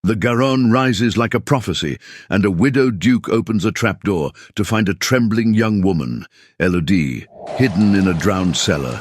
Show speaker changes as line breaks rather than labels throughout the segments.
The Garonne rises like a prophecy, and a widowed duke opens a trapdoor to find a trembling young woman, Elodie, hidden in a drowned cellar.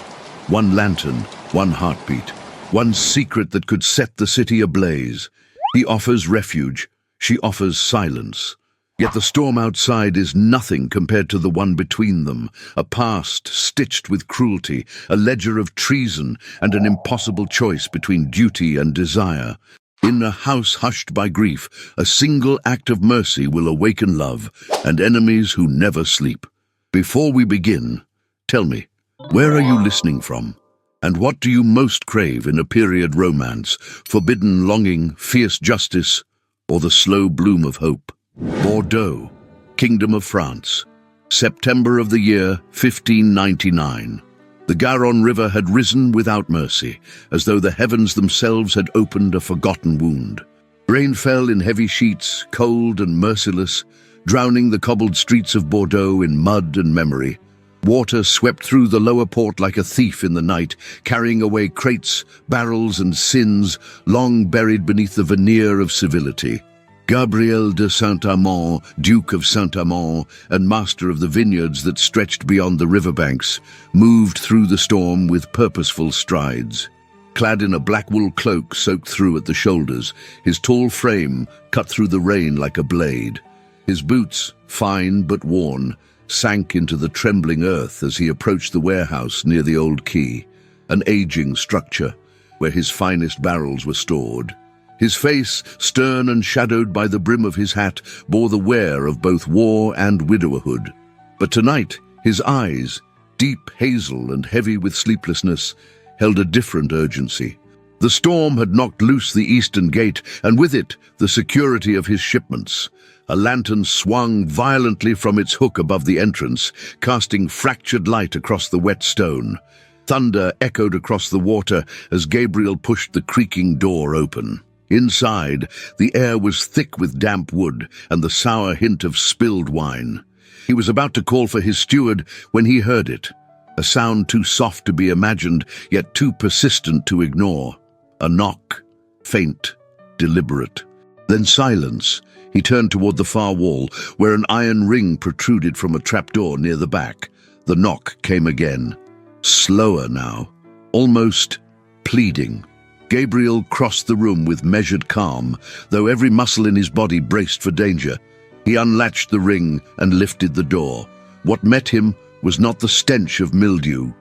One lantern, one heartbeat, one secret that could set the city ablaze. He offers refuge, she offers silence. Yet the storm outside is nothing compared to the one between them, a past stitched with cruelty, a ledger of treason, and an impossible choice between duty and desire. In a house hushed by grief, a single act of mercy will awaken love, and enemies who never sleep. Before we begin, tell me, where are you listening from? And what do you most crave in a period romance, forbidden longing, fierce justice, or the slow bloom of hope? Bordeaux, Kingdom of France, September of the year 1599. The Garonne River had risen without mercy, as though the heavens themselves had opened a forgotten wound. Rain fell in heavy sheets, cold and merciless, drowning the cobbled streets of Bordeaux in mud and memory. Water swept through the lower port like a thief in the night, carrying away crates, barrels and sins long buried beneath the veneer of civility. Gabriel de Saint-Amand, Duke of Saint-Amand and master of the vineyards that stretched beyond the riverbanks, moved through the storm with purposeful strides. Clad in a black wool cloak soaked through at the shoulders, his tall frame cut through the rain like a blade. His boots, fine but worn, sank into the trembling earth as he approached the warehouse near the old quay, an aging structure where his finest barrels were stored. His face, stern and shadowed by the brim of his hat, bore the wear of both war and widowerhood. But tonight, his eyes, deep hazel and heavy with sleeplessness, held a different urgency. The storm had knocked loose the eastern gate, and with it, the security of his shipments. A lantern swung violently from its hook above the entrance, casting fractured light across the wet stone. Thunder echoed across the water as Gabriel pushed the creaking door open. Inside, the air was thick with damp wood and the sour hint of spilled wine. He was about to call for his steward when he heard it, a sound too soft to be imagined, yet too persistent to ignore. A knock, faint, deliberate. Then silence. He turned toward the far wall, where an iron ring protruded from a trapdoor near the back. The knock came again, slower now, almost pleading. Gabriel crossed the room with measured calm, though every muscle in his body braced for danger. He unlatched the ring and lifted the door. What met him was not the stench of mildew,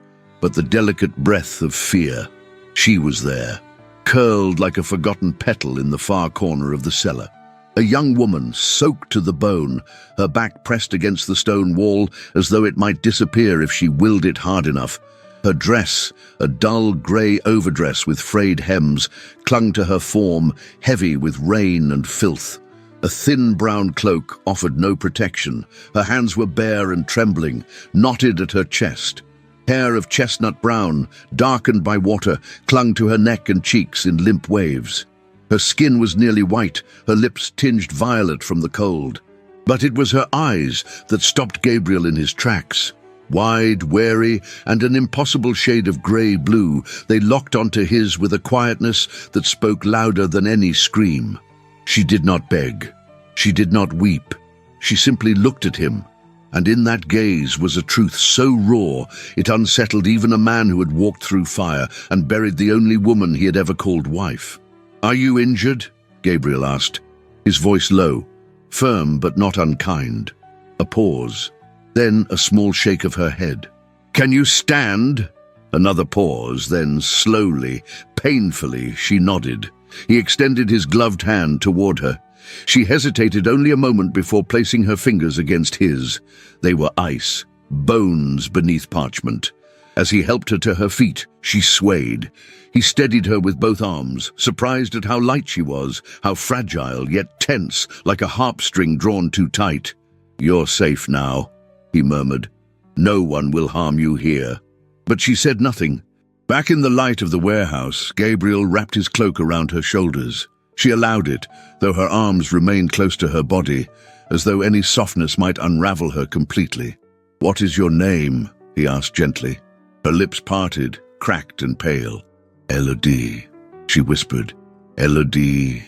but the delicate breath of fear. She was there, curled like a forgotten petal in the far corner of the cellar. A young woman, soaked to the bone, her back pressed against the stone wall as though it might disappear if she willed it hard enough. Her dress, a dull grey overdress with frayed hems, clung to her form, heavy with rain and filth. A thin brown cloak offered no protection. Her hands were bare and trembling, knotted at her chest. Hair of chestnut brown, darkened by water, clung to her neck and cheeks in limp waves. Her skin was nearly white, her lips tinged violet from the cold. But it was her eyes that stopped Gabriel in his tracks. Wide, wary, and an impossible shade of grey-blue, they locked onto his with a quietness that spoke louder than any scream. She did not beg. She did not weep. She simply looked at him, and in that gaze was a truth so raw it unsettled even a man who had walked through fire and buried the only woman he had ever called wife. "Are you injured?" Gabriel asked, his voice low, firm but not unkind. A pause. Then a small shake of her head. "Can you stand?" Another pause, then slowly, painfully, she nodded. He extended his gloved hand toward her. She hesitated only a moment before placing her fingers against his. They were ice, bones beneath parchment. As he helped her to her feet, she swayed. He steadied her with both arms, surprised at how light she was, how fragile, yet tense, like a harp string drawn too tight. "You're safe now," he murmured. "No one will harm you here." But she said nothing. Back in the light of the warehouse, Gabriel wrapped his cloak around her shoulders. She allowed it, though her arms remained close to her body, as though any softness might unravel her completely. "What is your name?" he asked gently. Her lips parted, cracked and pale. "Elodie," she whispered. "Elodie."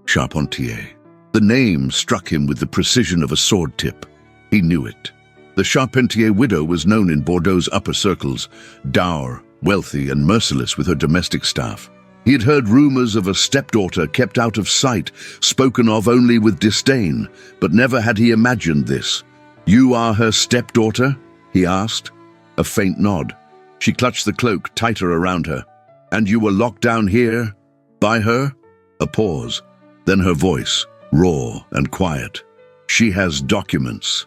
Charpentier. The name struck him with the precision of a sword tip. He knew it. The Charpentier widow was known in Bordeaux's upper circles, dour, wealthy, and merciless with her domestic staff. He had heard rumors of a stepdaughter kept out of sight, spoken of only with disdain, but never had he imagined this. "You are her stepdaughter?" he asked. A faint nod. She clutched the cloak tighter around her. "And you were locked down here? By her?" A pause. Then her voice, raw and quiet. "She has documents.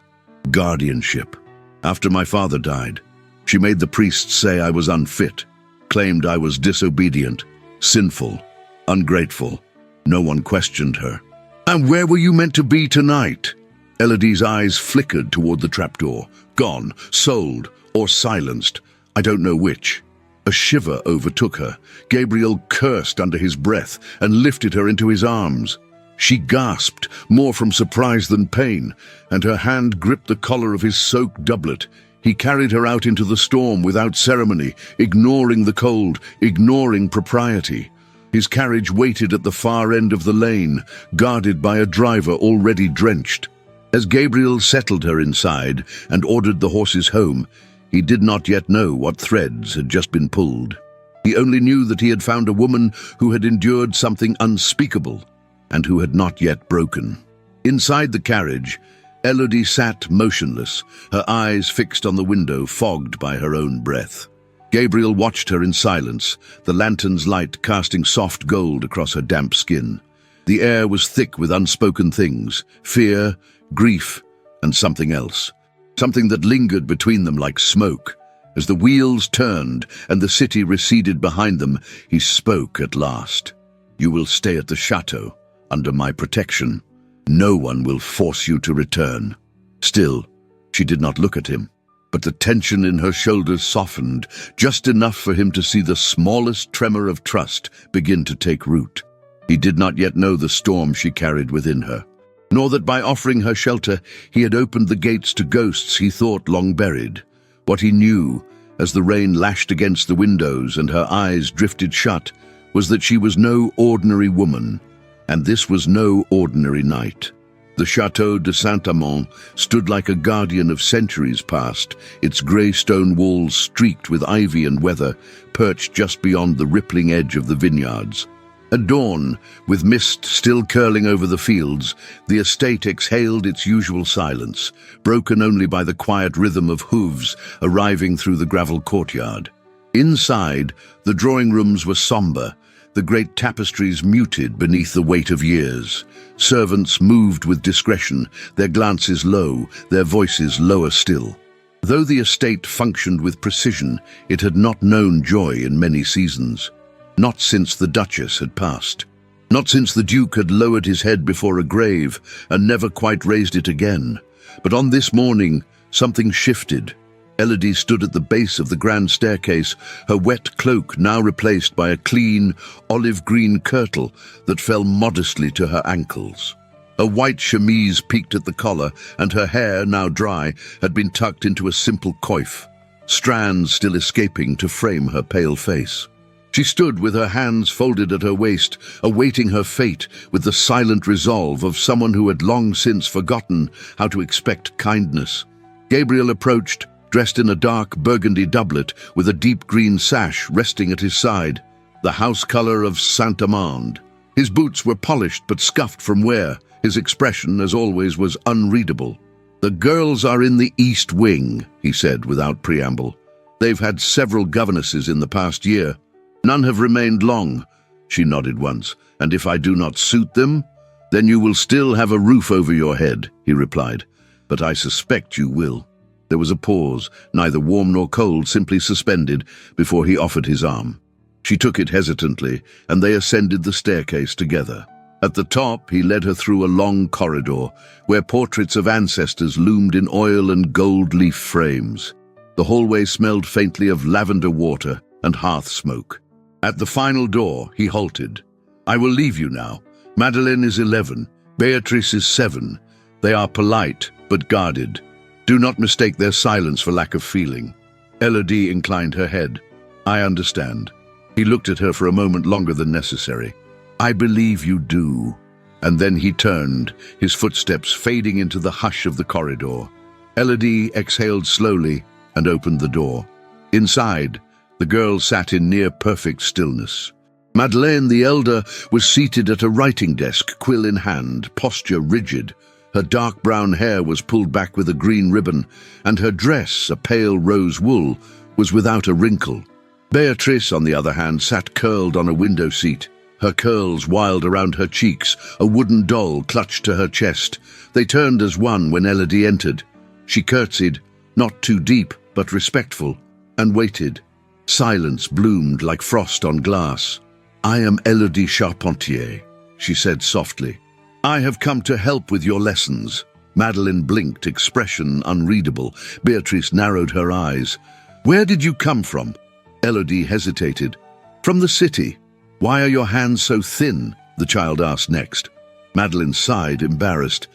Guardianship. After my father died, she made the priests say I was unfit, claimed I was disobedient, sinful, ungrateful. No one questioned her." "And where were you meant to be tonight?" Elodie's eyes flickered toward the trapdoor. "Gone, sold, or silenced. I don't know which." A shiver overtook her. Gabriel cursed under his breath and lifted her into his arms. She gasped, more from surprise than pain, and her hand gripped the collar of his soaked doublet. He carried her out into the storm without ceremony, ignoring the cold, ignoring propriety. His carriage waited at the far end of the lane, guarded by a driver already drenched. As Gabriel settled her inside and ordered the horses home, he did not yet know what threads had just been pulled. He only knew that he had found a woman who had endured something unspeakable and who had not yet broken. Inside the carriage, Elodie sat motionless, her eyes fixed on the window, fogged by her own breath. Gabriel watched her in silence, the lantern's light casting soft gold across her damp skin. The air was thick with unspoken things, fear, grief, and something else. Something that lingered between them like smoke. As the wheels turned and the city receded behind them, he spoke at last. "You will stay at the chateau, under my protection. No one will force you to return." Still, she did not look at him, but the tension in her shoulders softened, just enough for him to see the smallest tremor of trust begin to take root. He did not yet know the storm she carried within her, nor that by offering her shelter he had opened the gates to ghosts he thought long buried. What he knew, as the rain lashed against the windows and her eyes drifted shut, was that she was no ordinary woman, and this was no ordinary night. The Château de Saint-Amand stood like a guardian of centuries past, its grey stone walls streaked with ivy and weather, perched just beyond the rippling edge of the vineyards. At dawn, with mist still curling over the fields, the estate exhaled its usual silence, broken only by the quiet rhythm of hooves arriving through the gravel courtyard. Inside, the drawing rooms were sombre, the great tapestries muted beneath the weight of years. Servants moved with discretion, their glances low, their voices lower still. Though the estate functioned with precision, it had not known joy in many seasons. Not since the Duchess had passed. Not since the Duke had lowered his head before a grave and never quite raised it again. But on this morning, something shifted. Elodie stood at the base of the grand staircase, her wet cloak now replaced by a clean, olive-green kirtle that fell modestly to her ankles. A white chemise peaked at the collar, and her hair, now dry, had been tucked into a simple coif, strands still escaping to frame her pale face. She stood with her hands folded at her waist, awaiting her fate with the silent resolve of someone who had long since forgotten how to expect kindness. Gabriel approached, dressed in a dark burgundy doublet with a deep green sash resting at his side, the house color of Saint-Amand. His boots were polished but scuffed from wear. His expression, as always, was unreadable. "The girls are in the East Wing," he said without preamble. "They've had several governesses in the past year. None have remained long." She nodded once. "And if I do not suit them, then you will still have a roof over your head," he replied. "But I suspect you will." There was a pause, neither warm nor cold, simply suspended, before he offered his arm. She took it hesitantly, and they ascended the staircase together. At the top, he led her through a long corridor, where portraits of ancestors loomed in oil and gold leaf frames. The hallway smelled faintly of lavender water and hearth smoke. At the final door, he halted. "I will leave you now. Madeleine is 11. Beatrice is 7. They are polite, but guarded. Do not mistake their silence for lack of feeling." Elodie inclined her head. "I understand." He looked at her for a moment longer than necessary. "I believe you do." And then he turned, his footsteps fading into the hush of the corridor. Elodie exhaled slowly and opened the door. Inside, the girl sat in near-perfect stillness. Madeleine the elder was seated at a writing desk, quill in hand, posture rigid. Her dark brown hair was pulled back with a green ribbon, and her dress, a pale rose wool, was without a wrinkle. Beatrice, on the other hand, sat curled on a window seat. Her curls wild around her cheeks, a wooden doll clutched to her chest. They turned as one when Elodie entered. She curtsied, not too deep, but respectful, and waited. Silence bloomed like frost on glass. "I am Elodie Charpentier," she said softly. "I have come to help with your lessons." Madeleine blinked, expression unreadable. Beatrice narrowed her eyes. "Where did you come from?" Elodie hesitated. "From the city." "Why are your hands so thin?" the child asked next. Madeleine sighed, embarrassed.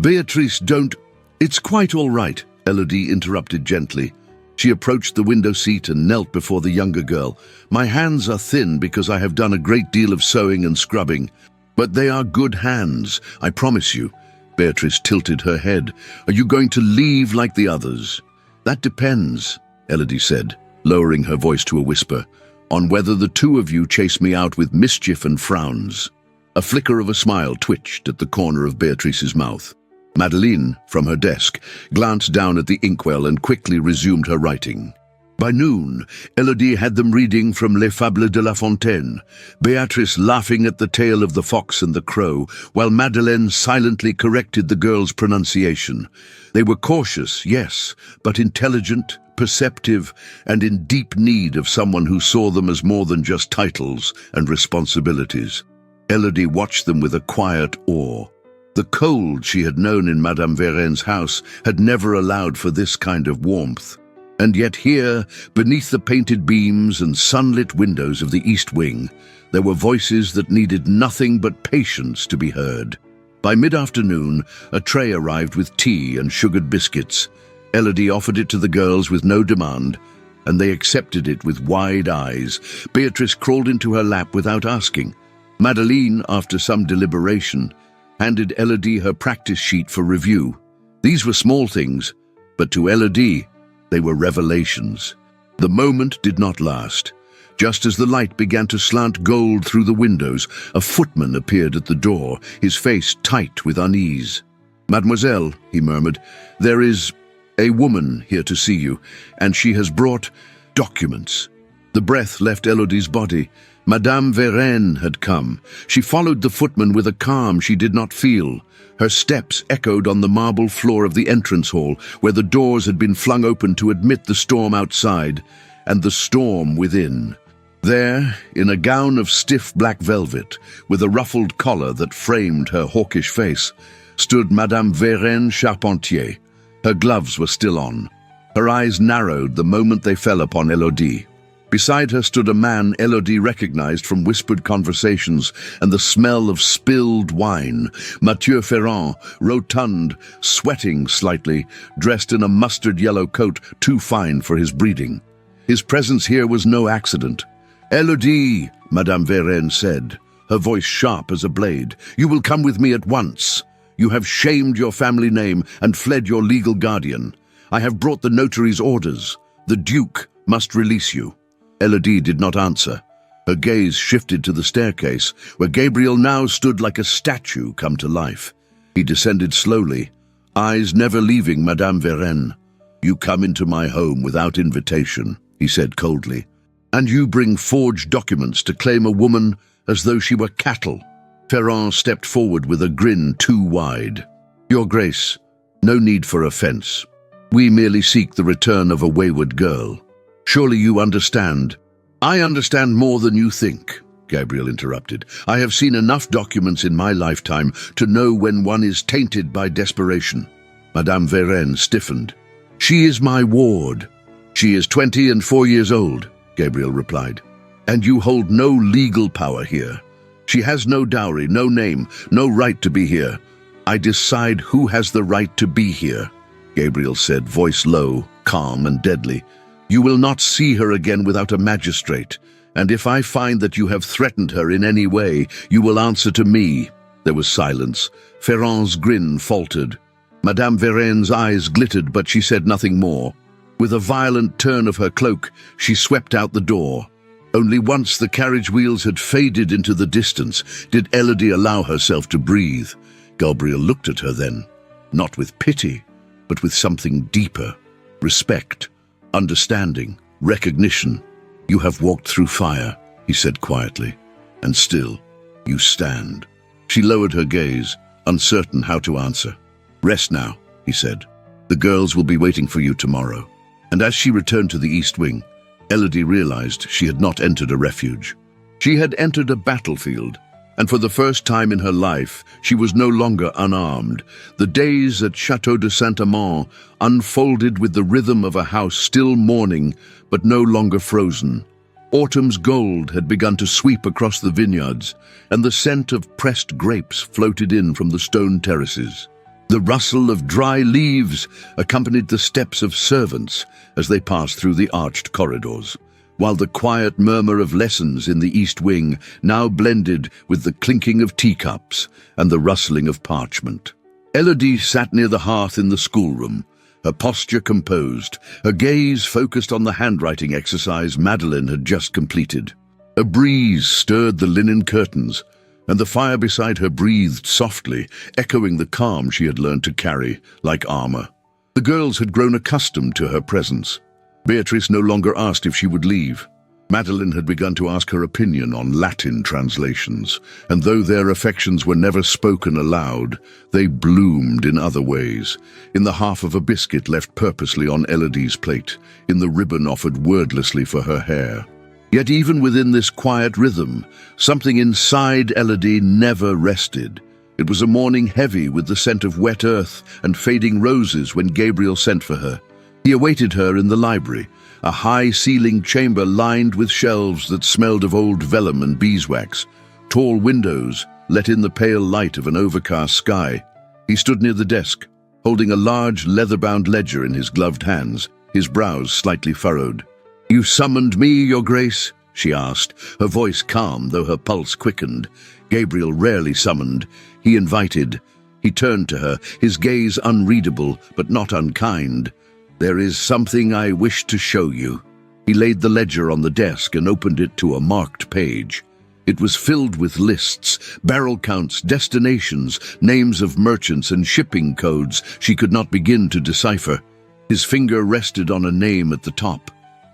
"Beatrice, don't—" "It's quite all right," Elodie interrupted gently. She approached the window seat and knelt before the younger girl. "My hands are thin because I have done a great deal of sewing and scrubbing. But they are good hands, I promise you." Beatrice tilted her head. "Are you going to leave like the others?" "That depends," Elodie said, lowering her voice to a whisper, "on whether the two of you chase me out with mischief and frowns." A flicker of a smile twitched at the corner of Beatrice's mouth. Madeleine, from her desk, glanced down at the inkwell and quickly resumed her writing. By noon, Elodie had them reading from Les Fables de La Fontaine, Beatrice laughing at the tale of the fox and the crow, while Madeleine silently corrected the girl's pronunciation. They were cautious, yes, but intelligent, perceptive, and in deep need of someone who saw them as more than just titles and responsibilities. Elodie watched them with a quiet awe. The cold she had known in Madame Véren's house had never allowed for this kind of warmth. And yet here, beneath the painted beams and sunlit windows of the East Wing, there were voices that needed nothing but patience to be heard. By mid-afternoon, a tray arrived with tea and sugared biscuits. Elodie offered it to the girls with no demand, and they accepted it with wide eyes. Beatrice crawled into her lap without asking. Madeleine, after some deliberation, handed Elodie her practice sheet for review. These were small things, but to Elodie, they were revelations. The moment did not last. Just as the light began to slant gold through the windows, a footman appeared at the door, his face tight with unease. "Mademoiselle," he murmured, "there is a woman here to see you, and she has brought documents." The breath left Elodie's body. Madame Vérène had come. She followed the footman with a calm she did not feel. Her steps echoed on the marble floor of the entrance hall, where the doors had been flung open to admit the storm outside, and the storm within. There, in a gown of stiff black velvet, with a ruffled collar that framed her hawkish face, stood Madame Vérène Charpentier. Her gloves were still on. Her eyes narrowed the moment they fell upon Elodie. Beside her stood a man Elodie recognized from whispered conversations and the smell of spilled wine. Mathieu Ferrand, rotund, sweating slightly, dressed in a mustard-yellow coat too fine for his breeding. His presence here was no accident. "Elodie," Madame Vérène said, her voice sharp as a blade, "you will come with me at once. You have shamed your family name and fled your legal guardian. I have brought the notary's orders. The Duke must release you." Elodie did not answer. Her gaze shifted to the staircase, where Gabriel now stood like a statue come to life. He descended slowly, eyes never leaving Madame Vérène. "You come into my home without invitation," he said coldly, "and you bring forged documents to claim a woman as though she were cattle." Ferrand stepped forward with a grin too wide. "Your Grace, no need for offense. We merely seek the return of a wayward girl. Surely you understand." "I understand more than you think," Gabriel interrupted. "I have seen enough documents in my lifetime to know when one is tainted by desperation." Madame Vérène stiffened. "She is my ward." "She is 20 and 4 years old," Gabriel replied. "And you hold no legal power here. She has no dowry, no name, no right to be here. I decide who has the right to be here," Gabriel said, voice low, calm and deadly. "You will not see her again without a magistrate, and if I find that you have threatened her in any way, you will answer to me." There was silence. Ferrand's grin faltered. Madame Varenne's eyes glittered, but she said nothing more. With a violent turn of her cloak, she swept out the door. Only once the carriage wheels had faded into the distance did Elodie allow herself to breathe. Gabriel looked at her then, not with pity, but with something deeper. Respect, understanding, recognition. "You have walked through fire," he said quietly, "and still you stand." She lowered her gaze, uncertain how to answer. "Rest now," he said. "The girls will be waiting for you tomorrow." And as she returned to the East Wing, Elodie realized she had not entered a refuge. She had entered a battlefield, and for the first time in her life, she was no longer unarmed. The days at Château de Saint-Amand unfolded with the rhythm of a house still mourning, but no longer frozen. Autumn's gold had begun to sweep across the vineyards, and the scent of pressed grapes floated in from the stone terraces. The rustle of dry leaves accompanied the steps of servants as they passed through the arched corridors, while the quiet murmur of lessons in the East Wing now blended with the clinking of teacups and the rustling of parchment. Elodie sat near the hearth in the schoolroom, her posture composed, her gaze focused on the handwriting exercise Madeleine had just completed. A breeze stirred the linen curtains, and the fire beside her breathed softly, echoing the calm she had learned to carry like armor. The girls had grown accustomed to her presence. Beatrice no longer asked if she would leave. Madeleine had begun to ask her opinion on Latin translations, and though their affections were never spoken aloud, they bloomed in other ways, in the half of a biscuit left purposely on Elodie's plate, in the ribbon offered wordlessly for her hair. Yet even within this quiet rhythm, something inside Elodie never rested. It was a morning heavy with the scent of wet earth and fading roses when Gabriel sent for her. He awaited her in the library, a high-ceilinged chamber lined with shelves that smelled of old vellum and beeswax. Tall windows let in the pale light of an overcast sky. He stood near the desk, holding a large leather-bound ledger in his gloved hands, his brows slightly furrowed. "You summoned me, Your Grace?" she asked, her voice calm though her pulse quickened. Gabriel rarely summoned. He invited. He turned to her, his gaze unreadable but not unkind. "There is something I wish to show you." He laid the ledger on the desk and opened it to a marked page. It was filled with lists, barrel counts, destinations, names of merchants and shipping codes she could not begin to decipher. His finger rested on a name at the top.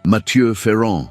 Mathieu Ferrand.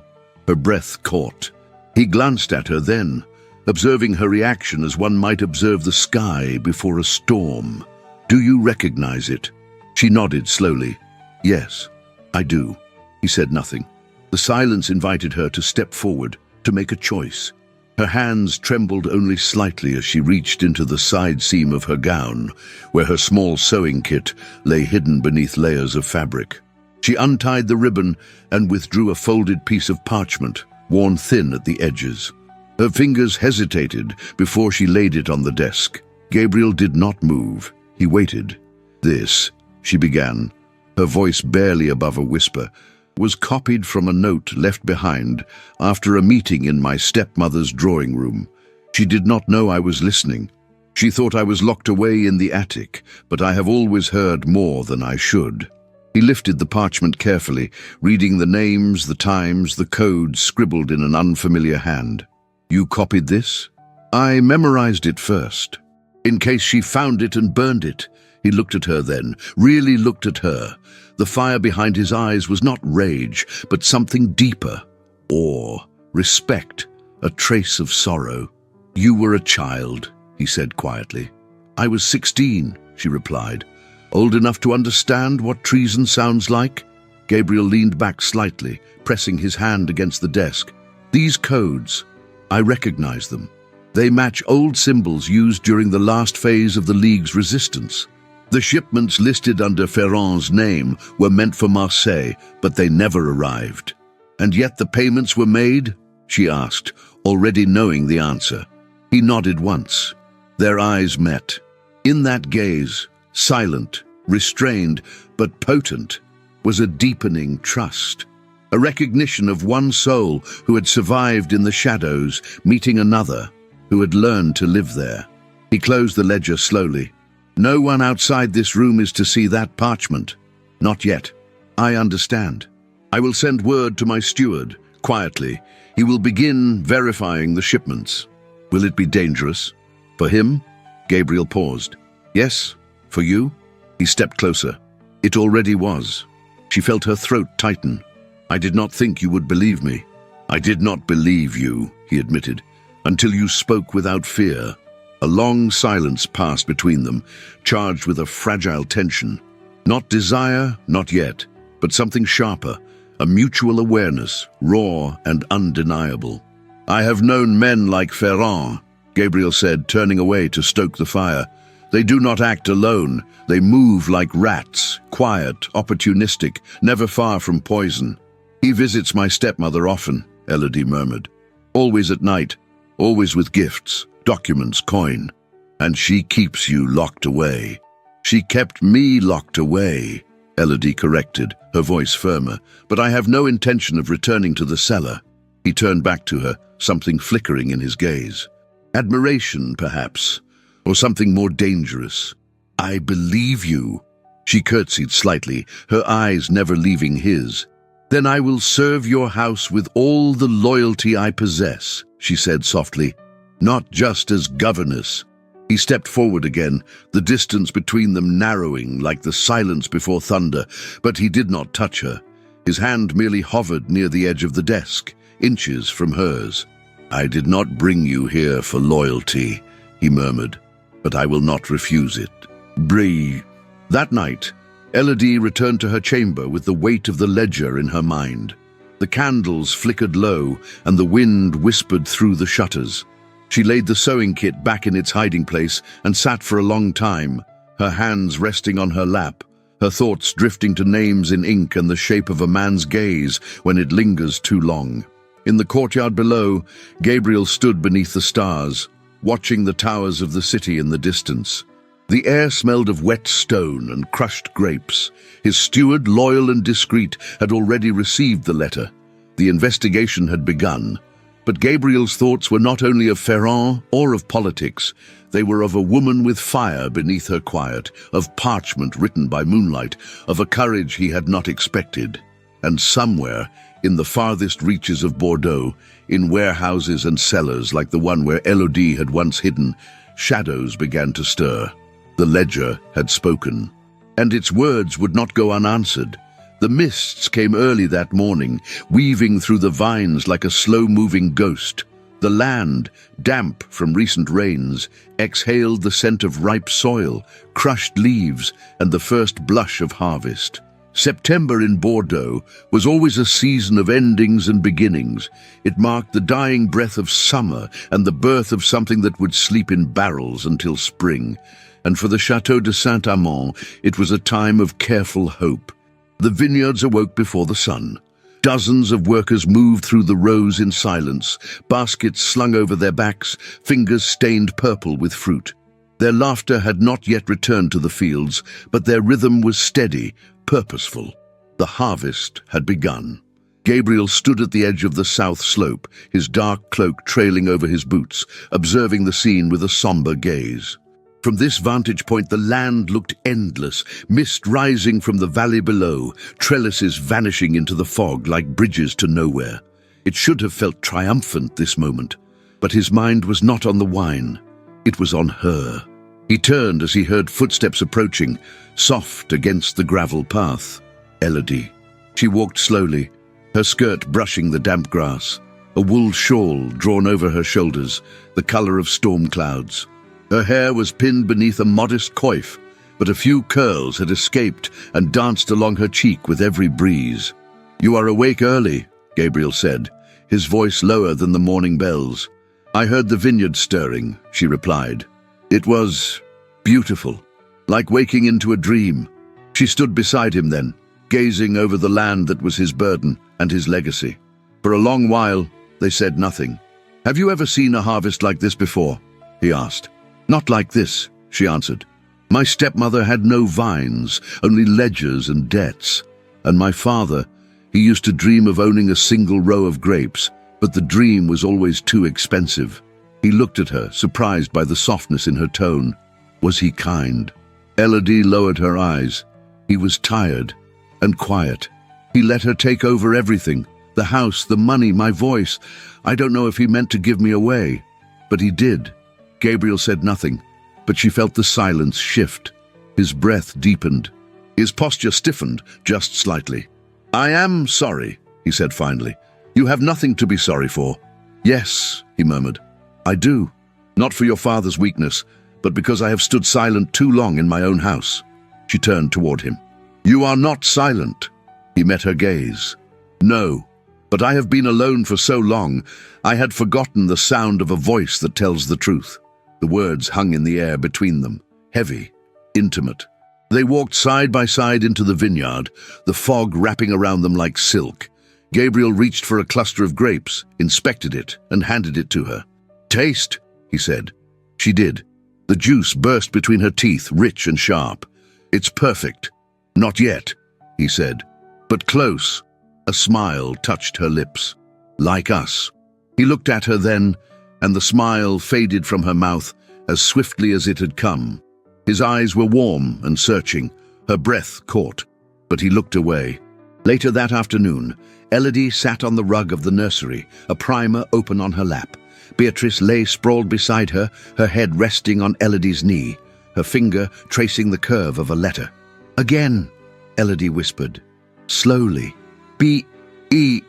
Her breath caught. He glanced at her then, observing her reaction as one might observe the sky before a storm. "Do you recognize it?" She nodded slowly. "Yes, I do." He said nothing. The silence invited her to step forward, to make a choice. Her hands trembled only slightly as she reached into the side seam of her gown, where her small sewing kit lay hidden beneath layers of fabric. She untied the ribbon and withdrew a folded piece of parchment, worn thin at the edges. Her fingers hesitated before she laid it on the desk. Gabriel did not move. He waited. "This," she began, her voice barely above a whisper, "was copied from a note left behind after a meeting in my stepmother's drawing room. She did not know I was listening. She thought I was locked away in the attic, but I have always heard more than I should." He lifted the parchment carefully, reading the names, the times, the codes scribbled in an unfamiliar hand. "You copied this?" "I memorized it first, in case she found it and burned it." He looked at her then, really looked at her. The fire behind his eyes was not rage, but something deeper. Awe, respect, a trace of sorrow. "You were a child," he said quietly. "I was 16, she replied. "Old enough to understand what treason sounds like?" Gabriel leaned back slightly, pressing his hand against the desk. "These codes, I recognize them. They match old symbols used during the last phase of the League's resistance. The shipments listed under Ferrand's name were meant for Marseille, but they never arrived." "And yet the payments were made?" she asked, already knowing the answer. He nodded once. Their eyes met. In that gaze, silent, restrained, but potent, was a deepening trust. A recognition of one soul who had survived in the shadows, meeting another, who had learned to live there. He closed the ledger slowly. No one outside this room is to see that parchment. Not yet. I understand. I will send word to my steward, quietly. He will begin verifying the shipments. Will it be dangerous? For him? Gabriel paused. Yes, for you? He stepped closer. It already was. She felt her throat tighten. I did not think you would believe me. I did not believe you, he admitted, until you spoke without fear. A long silence passed between them, charged with a fragile tension. Not desire, not yet, but something sharper, a mutual awareness, raw and undeniable. I have known men like Ferrand, Gabriel said, turning away to stoke the fire. They do not act alone. They move like rats, quiet, opportunistic, never far from poison. He visits my stepmother often, Elodie murmured. Always at night, always with gifts, documents, coin. And she keeps you locked away. She kept me locked away, Elodie corrected, her voice firmer. But I have no intention of returning to the cellar. He turned back to her, something flickering in his gaze. Admiration, perhaps, or something more dangerous. I believe you. She curtsied slightly, her eyes never leaving his. Then I will serve your house with all the loyalty I possess, she said softly, not just as governess. He stepped forward again, the distance between them narrowing like the silence before thunder, but he did not touch her. His hand merely hovered near the edge of the desk, inches from hers. I did not bring you here for loyalty, he murmured, but I will not refuse it. Breathe. That night, Elodie returned to her chamber with the weight of the ledger in her mind. The candles flickered low, and the wind whispered through the shutters. She laid the sewing kit back in its hiding place and sat for a long time, her hands resting on her lap, her thoughts drifting to names in ink and the shape of a man's gaze when it lingers too long. In the courtyard below, Gabriel stood beneath the stars, watching the towers of the city in the distance. The air smelled of wet stone and crushed grapes. His steward, loyal and discreet, had already received the letter. The investigation had begun. But Gabriel's thoughts were not only of Ferrand or of politics. They were of a woman with fire beneath her quiet, of parchment written by moonlight, of a courage he had not expected. And somewhere, in the farthest reaches of Bordeaux, in warehouses and cellars like the one where Elodie had once hidden, shadows began to stir. The ledger had spoken, and its words would not go unanswered. The mists came early that morning, weaving through the vines like a slow-moving ghost. The land, damp from recent rains, exhaled the scent of ripe soil, crushed leaves, and the first blush of harvest. September in Bordeaux was always a season of endings and beginnings. It marked the dying breath of summer and the birth of something that would sleep in barrels until spring. And for the Château de Saint-Amand, it was a time of careful hope. The vineyards awoke before the sun. Dozens of workers moved through the rows in silence, baskets slung over their backs, fingers stained purple with fruit. Their laughter had not yet returned to the fields, but their rhythm was steady, purposeful. The harvest had begun. Gabriel stood at the edge of the south slope, his dark cloak trailing over his boots, observing the scene with a somber gaze. From this vantage point, the land looked endless, mist rising from the valley below, trellises vanishing into the fog like bridges to nowhere. It should have felt triumphant, this moment, but his mind was not on the wine. It was on her. He turned as he heard footsteps approaching, soft against the gravel path. Elodie. She walked slowly, her skirt brushing the damp grass, a wool shawl drawn over her shoulders, the color of storm clouds. Her hair was pinned beneath a modest coif, but a few curls had escaped and danced along her cheek with every breeze. "You are awake early," Gabriel said, his voice lower than the morning bells. "I heard the vineyard stirring," she replied. It was beautiful, like waking into a dream. She stood beside him then, gazing over the land that was his burden and his legacy. For a long while, they said nothing. "Have you ever seen a harvest like this before?" he asked. "Not like this," she answered. "My stepmother had no vines, only ledgers and debts. And my father, he used to dream of owning a single row of grapes, but the dream was always too expensive." He looked at her, surprised by the softness in her tone. Was he kind? Elodie lowered her eyes. He was tired and quiet. He let her take over everything. The house, the money, my voice. I don't know if he meant to give me away, but he did. Gabriel said nothing, but she felt the silence shift. His breath deepened. His posture stiffened, just slightly. I am sorry, he said finally. You have nothing to be sorry for. Yes, he murmured. I do. Not for your father's weakness, but because I have stood silent too long in my own house. She turned toward him. You are not silent. He met her gaze. No, but I have been alone for so long, I had forgotten the sound of a voice that tells the truth. The words hung in the air between them, heavy, intimate. They walked side by side into the vineyard, the fog wrapping around them like silk. Gabriel reached for a cluster of grapes, inspected it, and handed it to her. Taste, he said. She did. The juice burst between her teeth, rich and sharp. It's perfect. Not yet, he said, but close. A smile touched her lips. Like us. He looked at her then, and the smile faded from her mouth as swiftly as it had come. His eyes were warm and searching, her breath caught, but he looked away. Later that afternoon, Elodie sat on the rug of the nursery, a primer open on her lap. Beatrice lay sprawled beside her, her head resting on Elodie's knee, her finger tracing the curve of a letter. Again, Elodie whispered. Slowly. B-E...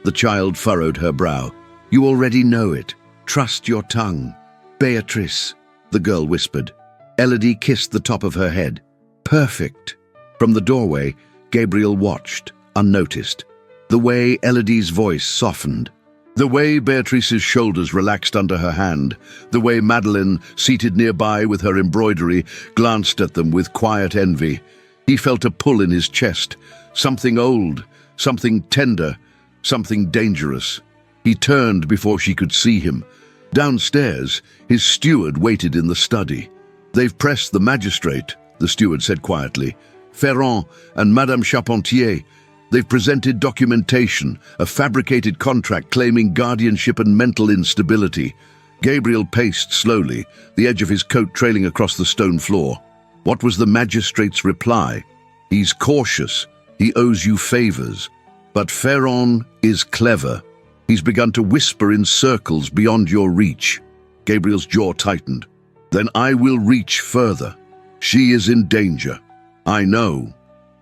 The child furrowed her brow. You already know it. Trust your tongue. Beatrice, the girl whispered. Elodie kissed the top of her head. Perfect. From the doorway, Gabriel watched, unnoticed. The way Elodie's voice softened. The way Beatrice's shoulders relaxed under her hand. The way Madeleine, seated nearby with her embroidery, glanced at them with quiet envy. He felt a pull in his chest. Something old, something tender, something dangerous. He turned before she could see him. Downstairs, his steward waited in the study. They've pressed the magistrate, the steward said quietly. Ferrand and Madame Charpentier. They've presented documentation, a fabricated contract claiming guardianship and mental instability. Gabriel paced slowly, the edge of his coat trailing across the stone floor. What was the magistrate's reply? He's cautious. He owes you favors. But Ferrand is clever. He's begun to whisper in circles beyond your reach. Gabriel's jaw tightened. Then I will reach further. She is in danger. I know.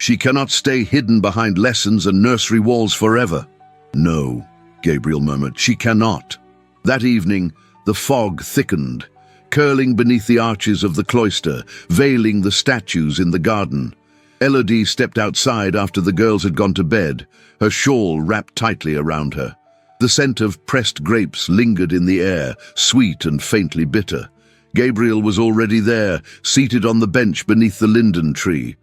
She cannot stay hidden behind lessons and nursery walls forever. No, Gabriel murmured, she cannot. That evening, the fog thickened, curling beneath the arches of the cloister, veiling the statues in the garden. Elodie stepped outside after the girls had gone to bed, her shawl wrapped tightly around her. The scent of pressed grapes lingered in the air, sweet and faintly bitter. Gabriel was already there, seated on the bench beneath the linden tree.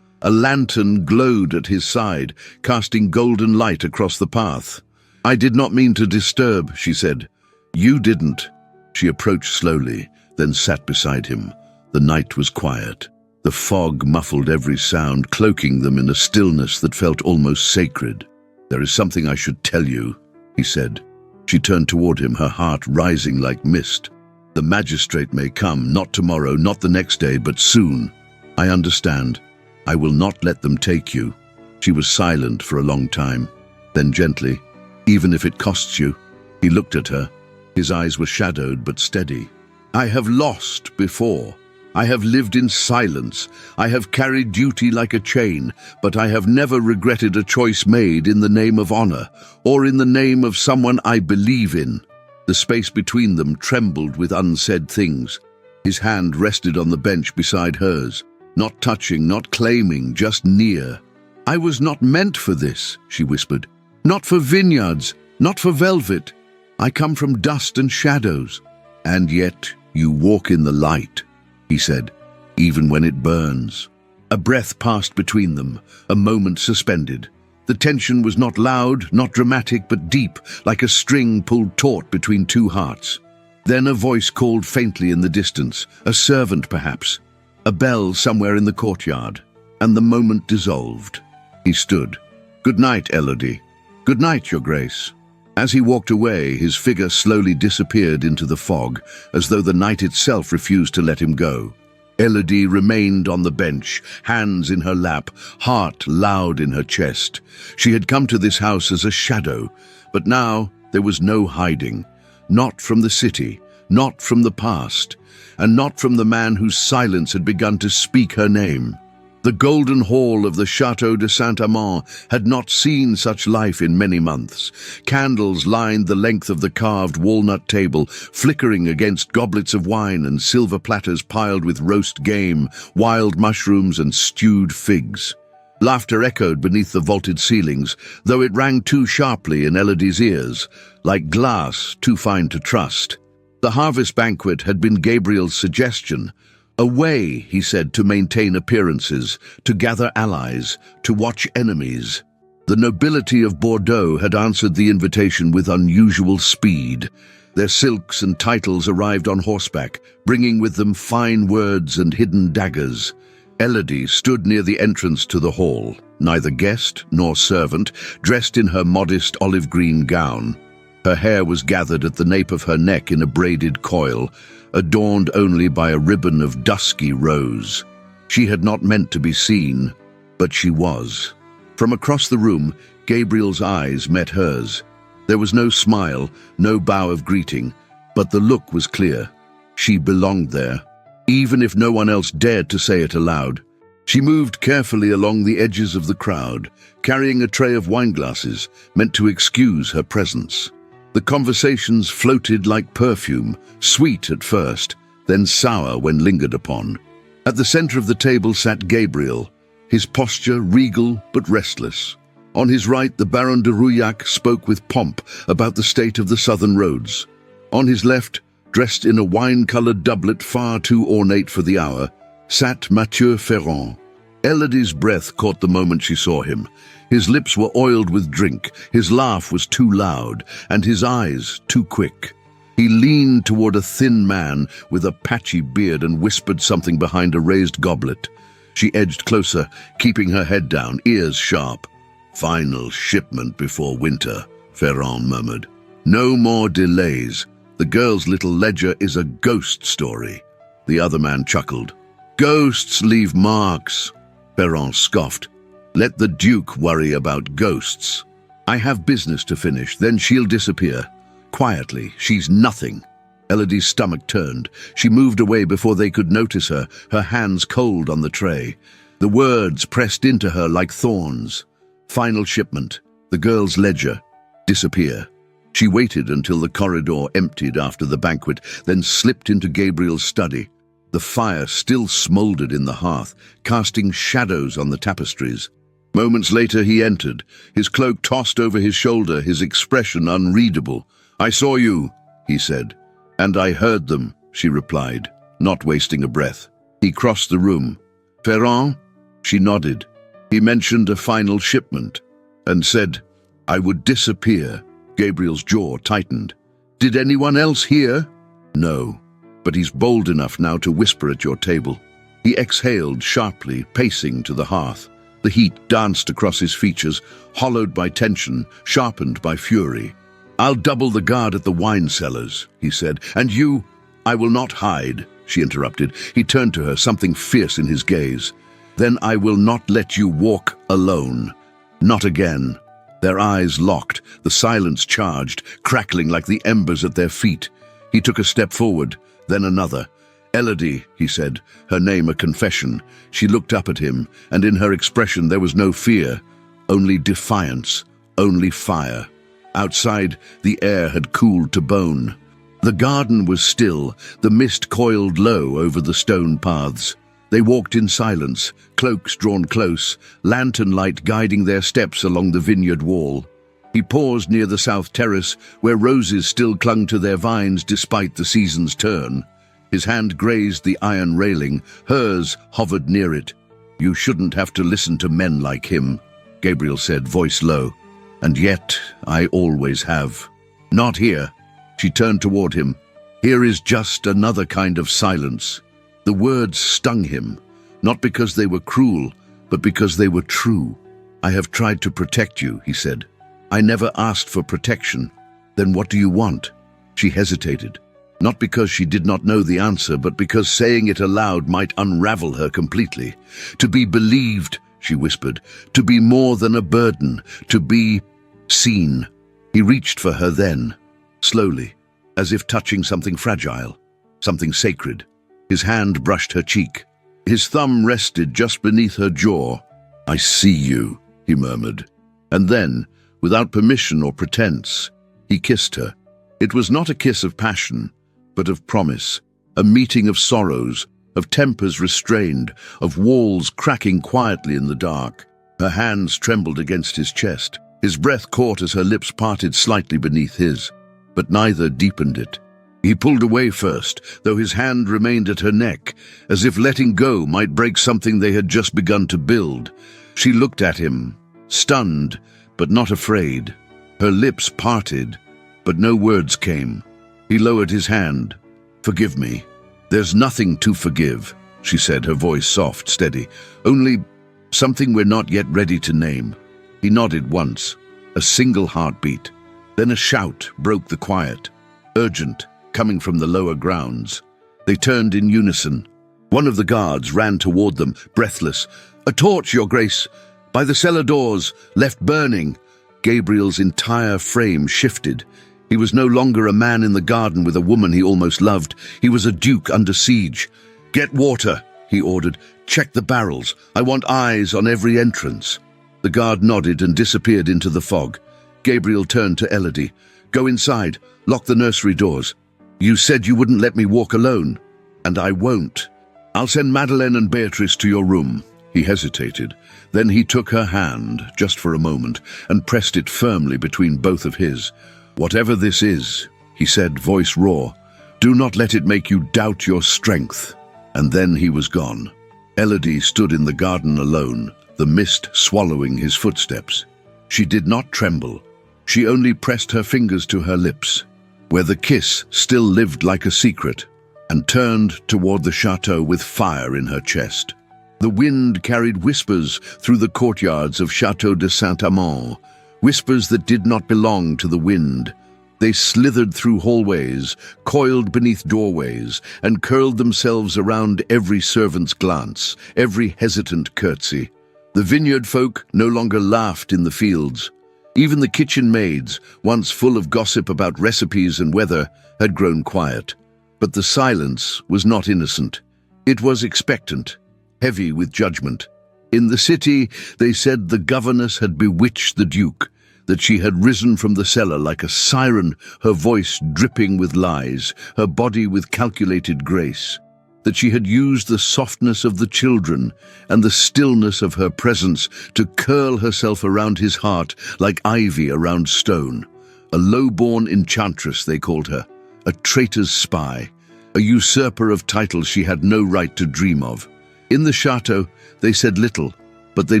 A lantern glowed at his side, casting golden light across the path. I did not mean to disturb, she said. You didn't. She approached slowly, then sat beside him. The night was quiet. The fog muffled every sound, cloaking them in a stillness that felt almost sacred. There is something I should tell you, he said. She turned toward him, her heart rising like mist. The magistrate may come, not tomorrow, not the next day, but soon. I understand. I will not let them take you. She was silent for a long time. Then gently, even if it costs you. He looked at her. His eyes were shadowed but steady. I have lost before. I have lived in silence. I have carried duty like a chain, but I have never regretted a choice made in the name of honor, or in the name of someone I believe in. The space between them trembled with unsaid things. His hand rested on the bench beside hers, not touching, not claiming, just near. I was not meant for this, she whispered. Not for vineyards, not for velvet. I come from dust and shadows. And yet you walk in the light, he said, even when it burns. A breath passed between them, a moment suspended. The tension was not loud, not dramatic, but deep, like a string pulled taut between two hearts. Then a voice called faintly in the distance, a servant perhaps, a bell somewhere in the courtyard, and the moment dissolved. He stood. Good night, Elodie. Good night, Your Grace. As he walked away, his figure slowly disappeared into the fog, as though the night itself refused to let him go. Elodie remained on the bench, hands in her lap, heart loud in her chest. She had come to this house as a shadow, but now there was no hiding. Not from the city, not from the past, and not from the man whose silence had begun to speak her name. The golden hall of the Château de Saint-Amand had not seen such life in many months. Candles lined the length of the carved walnut table, flickering against goblets of wine and silver platters piled with roast game, wild mushrooms and stewed figs. Laughter echoed beneath the vaulted ceilings, though it rang too sharply in Elodie's ears, like glass too fine to trust. The harvest banquet had been Gabriel's suggestion. A way, he said, to maintain appearances, to gather allies, to watch enemies. The nobility of Bordeaux had answered the invitation with unusual speed. Their silks and titles arrived on horseback, bringing with them fine words and hidden daggers. Elodie stood near the entrance to the hall, neither guest nor servant, dressed in her modest olive-green gown. Her hair was gathered at the nape of her neck in a braided coil, adorned only by a ribbon of dusky rose. She had not meant to be seen, but she was. From across the room, Gabriel's eyes met hers. There was no smile, no bow of greeting, but the look was clear. She belonged there, even if no one else dared to say it aloud. She moved carefully along the edges of the crowd, carrying a tray of wineglasses, meant to excuse her presence. The conversations floated like perfume, sweet at first, then sour when lingered upon. At the center of the table sat Gabriel, his posture regal but restless. On his right, the Baron de Rouillac spoke with pomp about the state of the southern roads. On his left, dressed in a wine-colored doublet far too ornate for the hour, sat Mathieu Ferrand. Elodie's breath caught the moment she saw him. His lips were oiled with drink, his laugh was too loud, and his eyes too quick. He leaned toward a thin man with a patchy beard and whispered something behind a raised goblet. She edged closer, keeping her head down, ears sharp. "Final shipment before winter," Ferrand murmured. "No more delays. The girl's little ledger is a ghost story." The other man chuckled. "Ghosts leave marks," Ferrand scoffed. "Let the Duke worry about ghosts. I have business to finish, then she'll disappear. Quietly, she's nothing." Elodie's stomach turned. She moved away before they could notice her, her hands cold on the tray. The words pressed into her like thorns. Final shipment, the girl's ledger, disappear. She waited until the corridor emptied after the banquet, then slipped into Gabriel's study. The fire still smoldered in the hearth, casting shadows on the tapestries. Moments later he entered, his cloak tossed over his shoulder, his expression unreadable. "I saw you," he said. "And I heard them," she replied, not wasting a breath. He crossed the room. "Ferrand?" She nodded. He mentioned a final shipment, and said, "I would disappear." Gabriel's jaw tightened. "Did anyone else hear?" "No, but he's bold enough now to whisper at your table." He exhaled sharply, pacing to the hearth. The heat danced across his features, hollowed by tension, sharpened by fury. "I'll double the guard at the wine cellars," he said. "And you—" "I will not hide," she interrupted. He turned to her, something fierce in his gaze. "Then I will not let you walk alone. Not again." Their eyes locked, the silence charged, crackling like the embers at their feet. He took a step forward, then another. "Elodie," he said, her name a confession. She looked up at him, and in her expression there was no fear, only defiance, only fire. Outside, the air had cooled to bone. The garden was still, the mist coiled low over the stone paths. They walked in silence, cloaks drawn close, lantern light guiding their steps along the vineyard wall. He paused near the south terrace, where roses still clung to their vines despite the season's turn. His hand grazed the iron railing, hers hovered near it. "You shouldn't have to listen to men like him," Gabriel said, voice low. "And yet I always have." "Not here." She turned toward him. "Here is just another kind of silence." The words stung him, not because they were cruel, but because they were true. "I have tried to protect you," he said. "I never asked for protection. Then what do you want? She hesitated, not because she did not know the answer, but because saying it aloud might unravel her completely. To be believed, she whispered, to be more than a burden, to be seen. He reached for her then, slowly, as if touching something fragile, something sacred. His hand brushed her cheek. His thumb rested just beneath her jaw. "I see you," he murmured. And then, without permission or pretense, he kissed her. It was not a kiss of passion, but of promise, a meeting of sorrows, of tempers restrained, of walls cracking quietly in the dark. Her hands trembled against his chest. His breath caught as her lips parted slightly beneath his, but neither deepened it. He pulled away first, though his hand remained at her neck, as if letting go might break something they had just begun to build. She looked at him, stunned, but not afraid. Her lips parted, but no words came. He lowered his hand. "Forgive me." "There's nothing to forgive," she said, her voice soft, steady. "Only something we're not yet ready to name." He nodded once, a single heartbeat. Then a shout broke the quiet, urgent, coming from the lower grounds. They turned in unison. One of the guards ran toward them, breathless. "A torch, Your Grace! By the cellar doors, left burning!" Gabriel's entire frame shifted. He was no longer a man in the garden with a woman he almost loved. He was a duke under siege. "Get water," he ordered. "Check the barrels. I want eyes on every entrance." The guard nodded and disappeared into the fog. Gabriel turned to Elodie. "Go inside. Lock the nursery doors. You said you wouldn't let me walk alone. And I won't. I'll send Madeleine and Beatrice to your room." He hesitated. Then he took her hand, just for a moment, and pressed it firmly between both of his. "Whatever this is," he said, voice raw, "do not let it make you doubt your strength." And then he was gone. Elodie stood in the garden alone, the mist swallowing his footsteps. She did not tremble. She only pressed her fingers to her lips, where the kiss still lived like a secret, and turned toward the chateau with fire in her chest. The wind carried whispers through the courtyards of Chateau de Saint-Amand, whispers that did not belong to the wind. They slithered through hallways, coiled beneath doorways, and curled themselves around every servant's glance, every hesitant curtsy. The vineyard folk no longer laughed in the fields. Even the kitchen maids, once full of gossip about recipes and weather, had grown quiet. But the silence was not innocent. It was expectant, heavy with judgment. In the city, they said the governess had bewitched the duke, that she had risen from the cellar like a siren, her voice dripping with lies, her body with calculated grace, that she had used the softness of the children and the stillness of her presence to curl herself around his heart like ivy around stone. A low-born enchantress, they called her, a traitor's spy, a usurper of titles she had no right to dream of. In the chateau, they said little, but they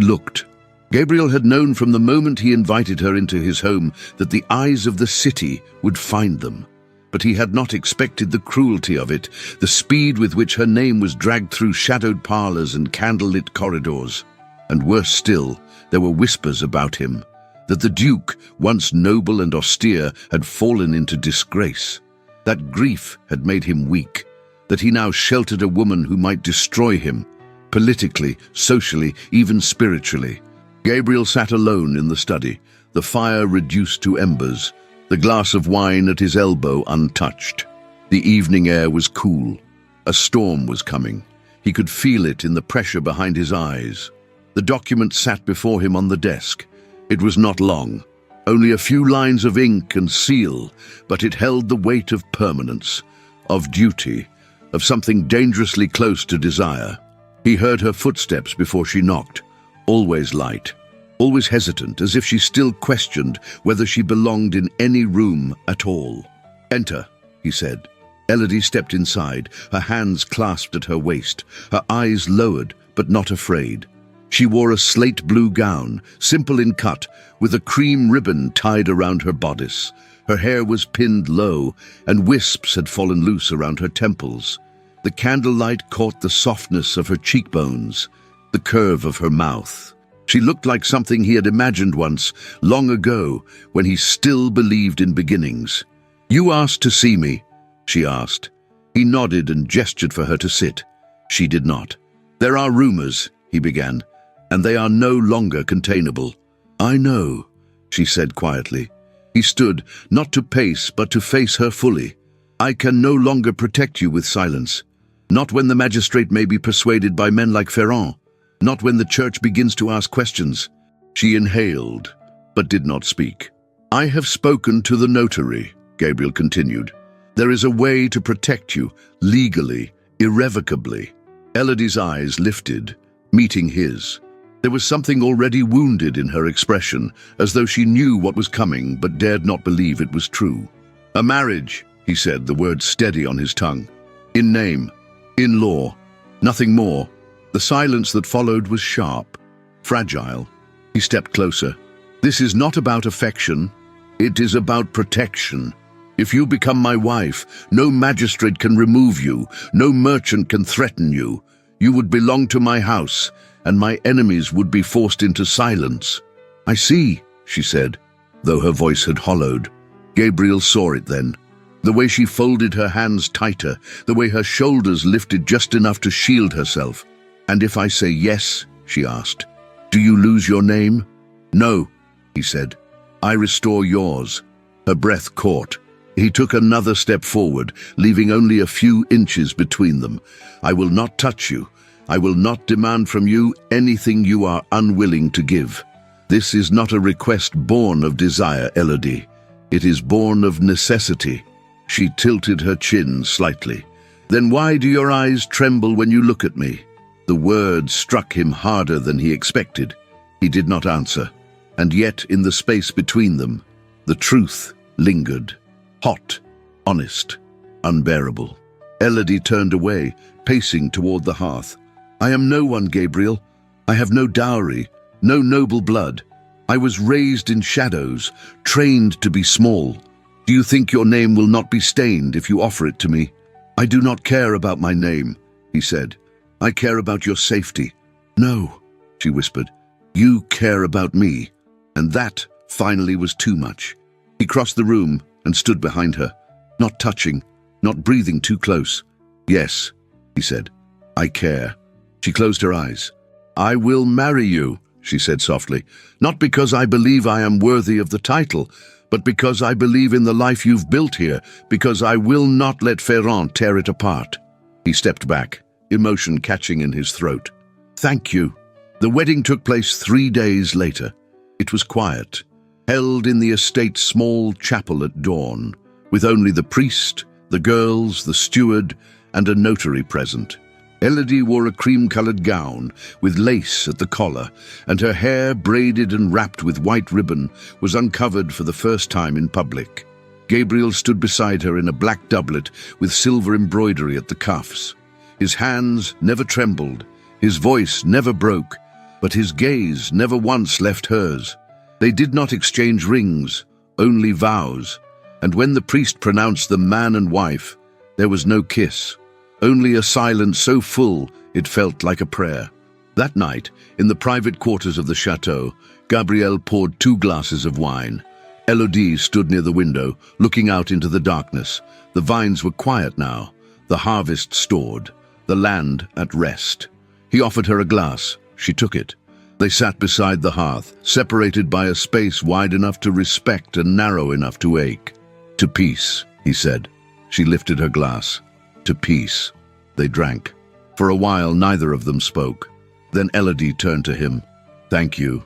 looked. Gabriel had known from the moment he invited her into his home that the eyes of the city would find them. But he had not expected the cruelty of it, the speed with which her name was dragged through shadowed parlors and candlelit corridors. And worse still, there were whispers about him, that the Duke, once noble and austere, had fallen into disgrace, that grief had made him weak, that he now sheltered a woman who might destroy him, politically, socially, even spiritually. Gabriel sat alone in the study, the fire reduced to embers, the glass of wine at his elbow untouched. The evening air was cool. A storm was coming. He could feel it in the pressure behind his eyes. The document sat before him on the desk. It was not long, only a few lines of ink and seal, but it held the weight of permanence, of duty, of something dangerously close to desire. He heard her footsteps before she knocked, always light, always hesitant, as if she still questioned whether she belonged in any room at all. "Enter," he said. Elodie stepped inside, her hands clasped at her waist, her eyes lowered, but not afraid. She wore a slate-blue gown, simple in cut, with a cream ribbon tied around her bodice. Her hair was pinned low, and wisps had fallen loose around her temples. The candlelight caught the softness of her cheekbones, the curve of her mouth. She looked like something he had imagined once, long ago, when he still believed in beginnings. "You asked to see me?" she asked. He nodded and gestured for her to sit. She did not. "There are rumors," he began, "and they are no longer containable." "I know," she said quietly. He stood, not to pace, but to face her fully. "I can no longer protect you with silence. Not when the magistrate may be persuaded by men like Ferrand. Not when the church begins to ask questions." She inhaled, but did not speak. "I have spoken to the notary," Gabriel continued. "There is a way to protect you, legally, irrevocably." Elodie's eyes lifted, meeting his. There was something already wounded in her expression, as though she knew what was coming but dared not believe it was true. "A marriage," he said, the word steady on his tongue. "In name, in law, nothing more." The silence that followed was sharp, fragile. He stepped closer. "This is not about affection. It is about protection. If you become my wife, no magistrate can remove you, no merchant can threaten you. You would belong to my house, and my enemies would be forced into silence." "I see," she said, though her voice had hollowed. Gabriel saw it then. The way she folded her hands tighter, the way her shoulders lifted just enough to shield herself. "And if I say yes," she asked, "do you lose your name?" "No," he said. "I restore yours." Her breath caught. He took another step forward, leaving only a few inches between them. "I will not touch you. I will not demand from you anything you are unwilling to give. This is not a request born of desire, Elodie. It is born of necessity." She tilted her chin slightly. "Then why do your eyes tremble when you look at me?" The words struck him harder than he expected. He did not answer, and yet in the space between them, the truth lingered. Hot, honest, unbearable. Elodie turned away, pacing toward the hearth. "I am no one, Gabriel. I have no dowry, no noble blood. I was raised in shadows, trained to be small. Do you think your name will not be stained if you offer it to me?" "I do not care about my name," he said. "I care about your safety." "No," she whispered. "You care about me." And that finally was too much. He crossed the room and stood behind her, not touching, not breathing too close. "Yes," he said, "I care." She closed her eyes. "I will marry you," she said softly, "not because I believe I am worthy of the title, but because I believe in the life you've built here, because I will not let Ferrand tear it apart." He stepped back, emotion catching in his throat. "Thank you." The wedding took place 3 days later. It was quiet, held in the estate's small chapel at dawn, with only the priest, the girls, the steward, and a notary present. Elodie wore a cream-colored gown with lace at the collar, and her hair, braided and wrapped with white ribbon, was uncovered for the first time in public. Gabriel stood beside her in a black doublet with silver embroidery at the cuffs. His hands never trembled, his voice never broke, but his gaze never once left hers. They did not exchange rings, only vows, and when the priest pronounced them man and wife, there was no kiss. Only a silence so full it felt like a prayer. That night, in the private quarters of the chateau, Gabriel poured 2 glasses of wine. Elodie stood near the window, looking out into the darkness. The vines were quiet now, the harvest stored, the land at rest. He offered her a glass. She took it. They sat beside the hearth, separated by a space wide enough to respect and narrow enough to ache. "To peace," he said. She lifted her glass. "To peace." They drank. For a while, neither of them spoke. Then Elodie turned to him. "Thank you."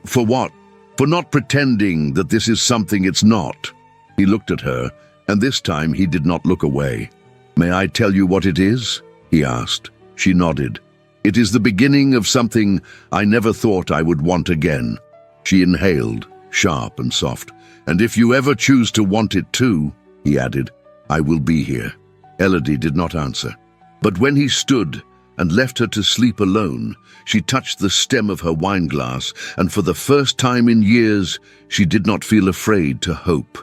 "For what?" "For not pretending that this is something it's not." He looked at her, and this time he did not look away. "May I tell you what it is?" he asked. She nodded. "It is the beginning of something I never thought I would want again." She inhaled, sharp and soft. "And if you ever choose to want it too," he added, "I will be here." Elodie did not answer. But when he stood and left her to sleep alone, she touched the stem of her wineglass, and for the first time in years, she did not feel afraid to hope.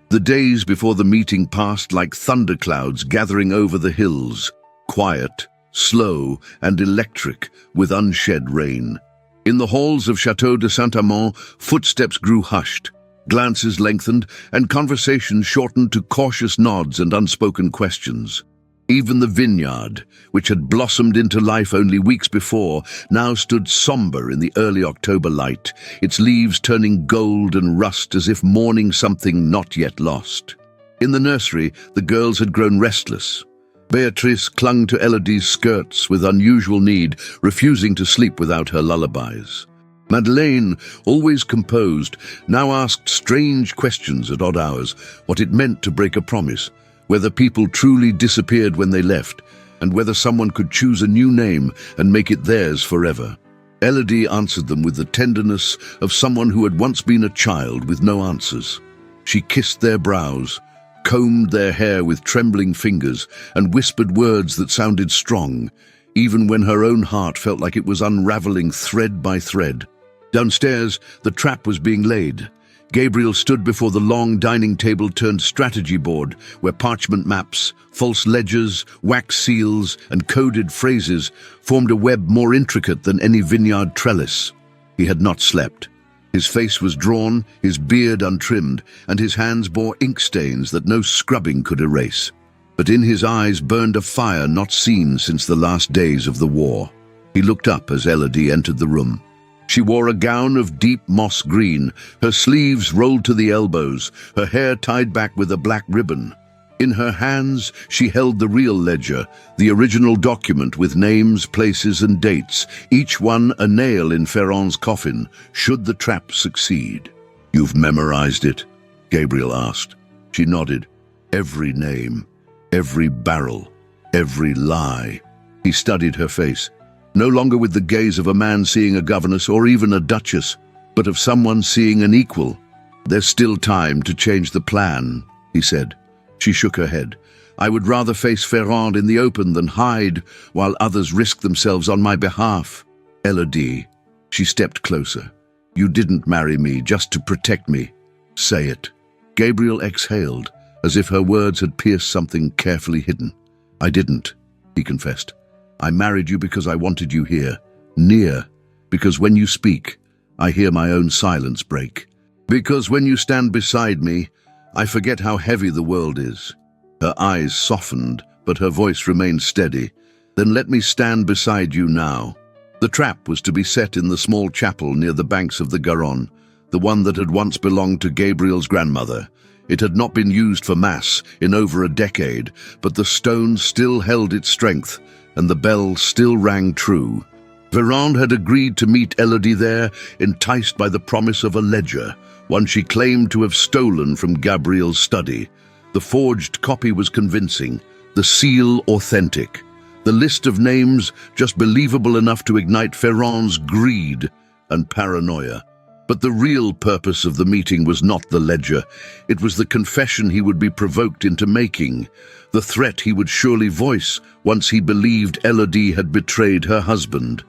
The days before the meeting passed like thunderclouds gathering over the hills, quiet, slow, and electric with unshed rain. In the halls of Château de Saint-Amand, footsteps grew hushed, glances lengthened, and conversations shortened to cautious nods and unspoken questions. Even the vineyard, which had blossomed into life only weeks before, now stood somber in the early October light, its leaves turning gold and rust as if mourning something not yet lost. In the nursery, the girls had grown restless. Beatrice clung to Elodie's skirts with unusual need, refusing to sleep without her lullabies. Madeleine, always composed, now asked strange questions at odd hours, what it meant to break a promise, whether people truly disappeared when they left, and whether someone could choose a new name and make it theirs forever. Elodie answered them with the tenderness of someone who had once been a child with no answers. She kissed their brows, combed their hair with trembling fingers, and whispered words that sounded strong, even when her own heart felt like it was unraveling thread by thread. Downstairs, the trap was being laid. Gabriel stood before the long dining table-turned strategy board, where parchment maps, false ledgers, wax seals, and coded phrases formed a web more intricate than any vineyard trellis. He had not slept. His face was drawn, his beard untrimmed, and his hands bore ink stains that no scrubbing could erase. But in his eyes burned a fire not seen since the last days of the war. He looked up as Elodie entered the room. She wore a gown of deep moss green, her sleeves rolled to the elbows, her hair tied back with a black ribbon. In her hands, she held the real ledger, the original document with names, places, and dates, each one a nail in Ferrand's coffin, should the trap succeed. "You've memorized it?" Gabriel asked. She nodded. Every name, every barrel, every lie. He studied her face. No longer with the gaze of a man seeing a governess or even a duchess, but of someone seeing an equal. "There's still time to change the plan," he said. She shook her head. "I would rather face Ferrand in the open than hide while others risk themselves on my behalf." "Elodie," she stepped closer. "You didn't marry me just to protect me. Say it." Gabriel exhaled, as if her words had pierced something carefully hidden. "I didn't," he confessed. "I married you because I wanted you here, near, because when you speak, I hear my own silence break. Because when you stand beside me, I forget how heavy the world is." Her eyes softened, but her voice remained steady. "Then let me stand beside you now." The trap was to be set in the small chapel near the banks of the Garonne, the one that had once belonged to Gabriel's grandmother. It had not been used for mass in over a decade, but the stone still held its strength, and the bell still rang true. Ferrand had agreed to meet Elodie there, enticed by the promise of a ledger, one she claimed to have stolen from Gabriel's study. The forged copy was convincing, the seal authentic, the list of names just believable enough to ignite Ferrand's greed and paranoia. But the real purpose of the meeting was not the ledger. It was the confession he would be provoked into making, the threat he would surely voice once he believed Elodie had betrayed her husband.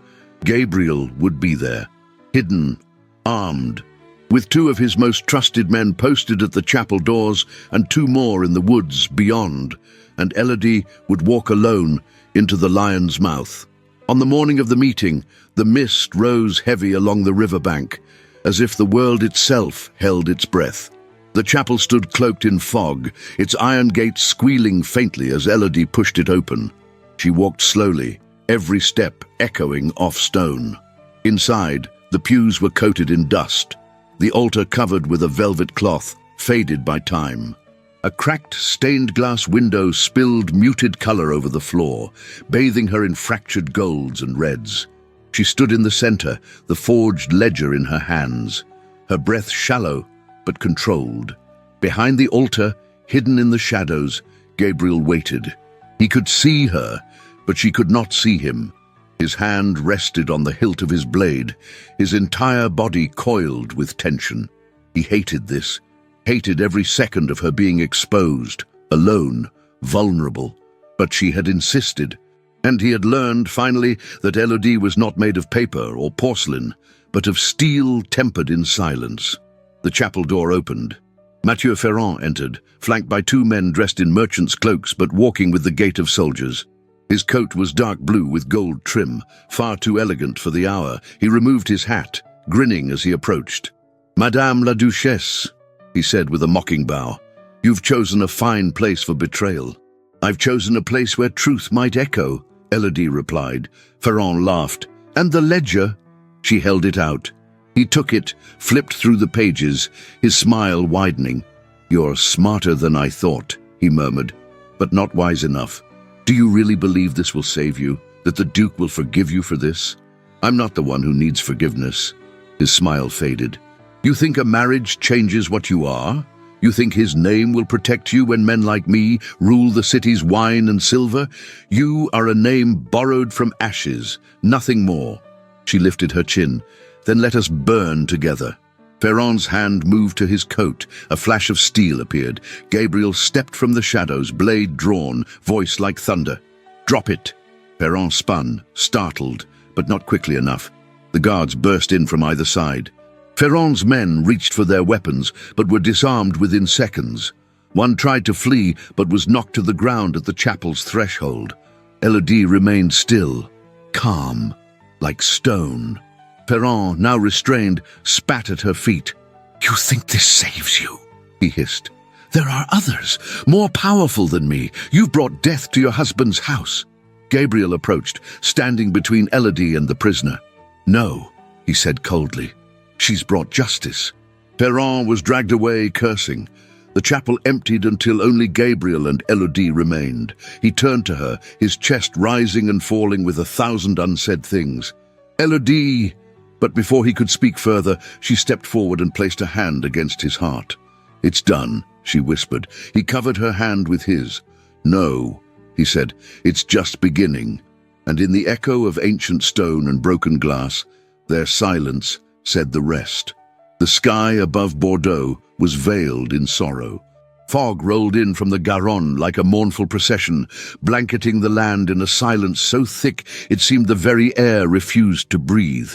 Gabriel would be there, hidden, armed, with two of his most trusted men posted at the chapel doors and two more in the woods beyond, and Elodie would walk alone into the lion's mouth. On the morning of the meeting, the mist rose heavy along the riverbank, as if the world itself held its breath. The chapel stood cloaked in fog, its iron gate squealing faintly as Elodie pushed it open. She walked slowly, every step echoing off stone. Inside, the pews were coated in dust, the altar covered with a velvet cloth, faded by time. A cracked, stained glass window spilled muted color over the floor, bathing her in fractured golds and reds. She stood in the center, the forged ledger in her hands, her breath shallow but controlled. Behind the altar, hidden in the shadows, Gabriel waited. He could see her, but she could not see him. His hand rested on the hilt of his blade, his entire body coiled with tension. He hated this, hated every second of her being exposed, alone, vulnerable. But she had insisted. And he had learned, finally, that Elodie was not made of paper or porcelain, but of steel tempered in silence. The chapel door opened. Mathieu Ferrand entered, flanked by two men dressed in merchants' cloaks but walking with the gait of soldiers. His coat was dark blue with gold trim, far too elegant for the hour. He removed his hat, grinning as he approached. "Madame la Duchesse," he said with a mocking bow, "you've chosen a fine place for betrayal." "I've chosen a place where truth might echo," Elodie replied. Ferrand laughed. "And the ledger?" She held it out. He took it, flipped through the pages, his smile widening. "You're smarter than I thought," he murmured, "but not wise enough. Do you really believe this will save you, that the Duke will forgive you for this?" "I'm not the one who needs forgiveness." His smile faded. "You think a marriage changes what you are? You think his name will protect you when men like me rule the city's wine and silver? You are a name borrowed from ashes, nothing more." She lifted her chin. "Then let us burn together." Ferrand's hand moved to his coat. A flash of steel appeared. Gabriel stepped from the shadows, blade drawn, voice like thunder. "Drop it!" Ferrand spun, startled, but not quickly enough. The guards burst in from either side. Ferrand's men reached for their weapons, but were disarmed within seconds. One tried to flee, but was knocked to the ground at the chapel's threshold. Elodie remained still, calm, like stone. Ferrand, now restrained, spat at her feet. "You think this saves you?" he hissed. "There are others, more powerful than me. You've brought death to your husband's house." Gabriel approached, standing between Elodie and the prisoner. "No," he said coldly. "She's brought justice." Ferrand was dragged away, cursing. The chapel emptied until only Gabriel and Elodie remained. He turned to her, his chest rising and falling with 1,000 unsaid things. "Elodie!" But before he could speak further, she stepped forward and placed a hand against his heart. "It's done," she whispered. He covered her hand with his. "No," he said, "it's just beginning." And in the echo of ancient stone and broken glass, their silence said the rest. The sky above Bordeaux was veiled in sorrow. Fog rolled in from the Garonne like a mournful procession, blanketing the land in a silence so thick it seemed the very air refused to breathe.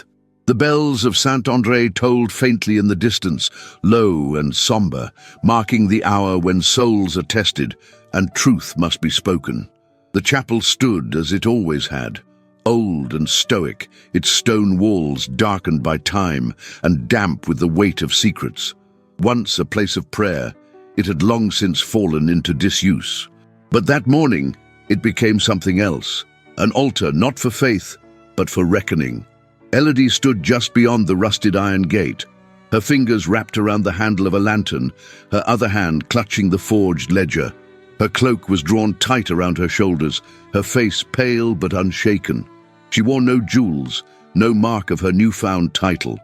The bells of Saint-André tolled faintly in the distance, low and sombre, marking the hour when souls are tested and truth must be spoken. The chapel stood as it always had, old and stoic, its stone walls darkened by time and damp with the weight of secrets. Once a place of prayer, it had long since fallen into disuse. But that morning, it became something else, an altar not for faith, but for reckoning. Elodie stood just beyond the rusted iron gate, her fingers wrapped around the handle of a lantern, her other hand clutching the forged ledger. Her cloak was drawn tight around her shoulders, her face pale but unshaken. She wore no jewels, no mark of her newfound title,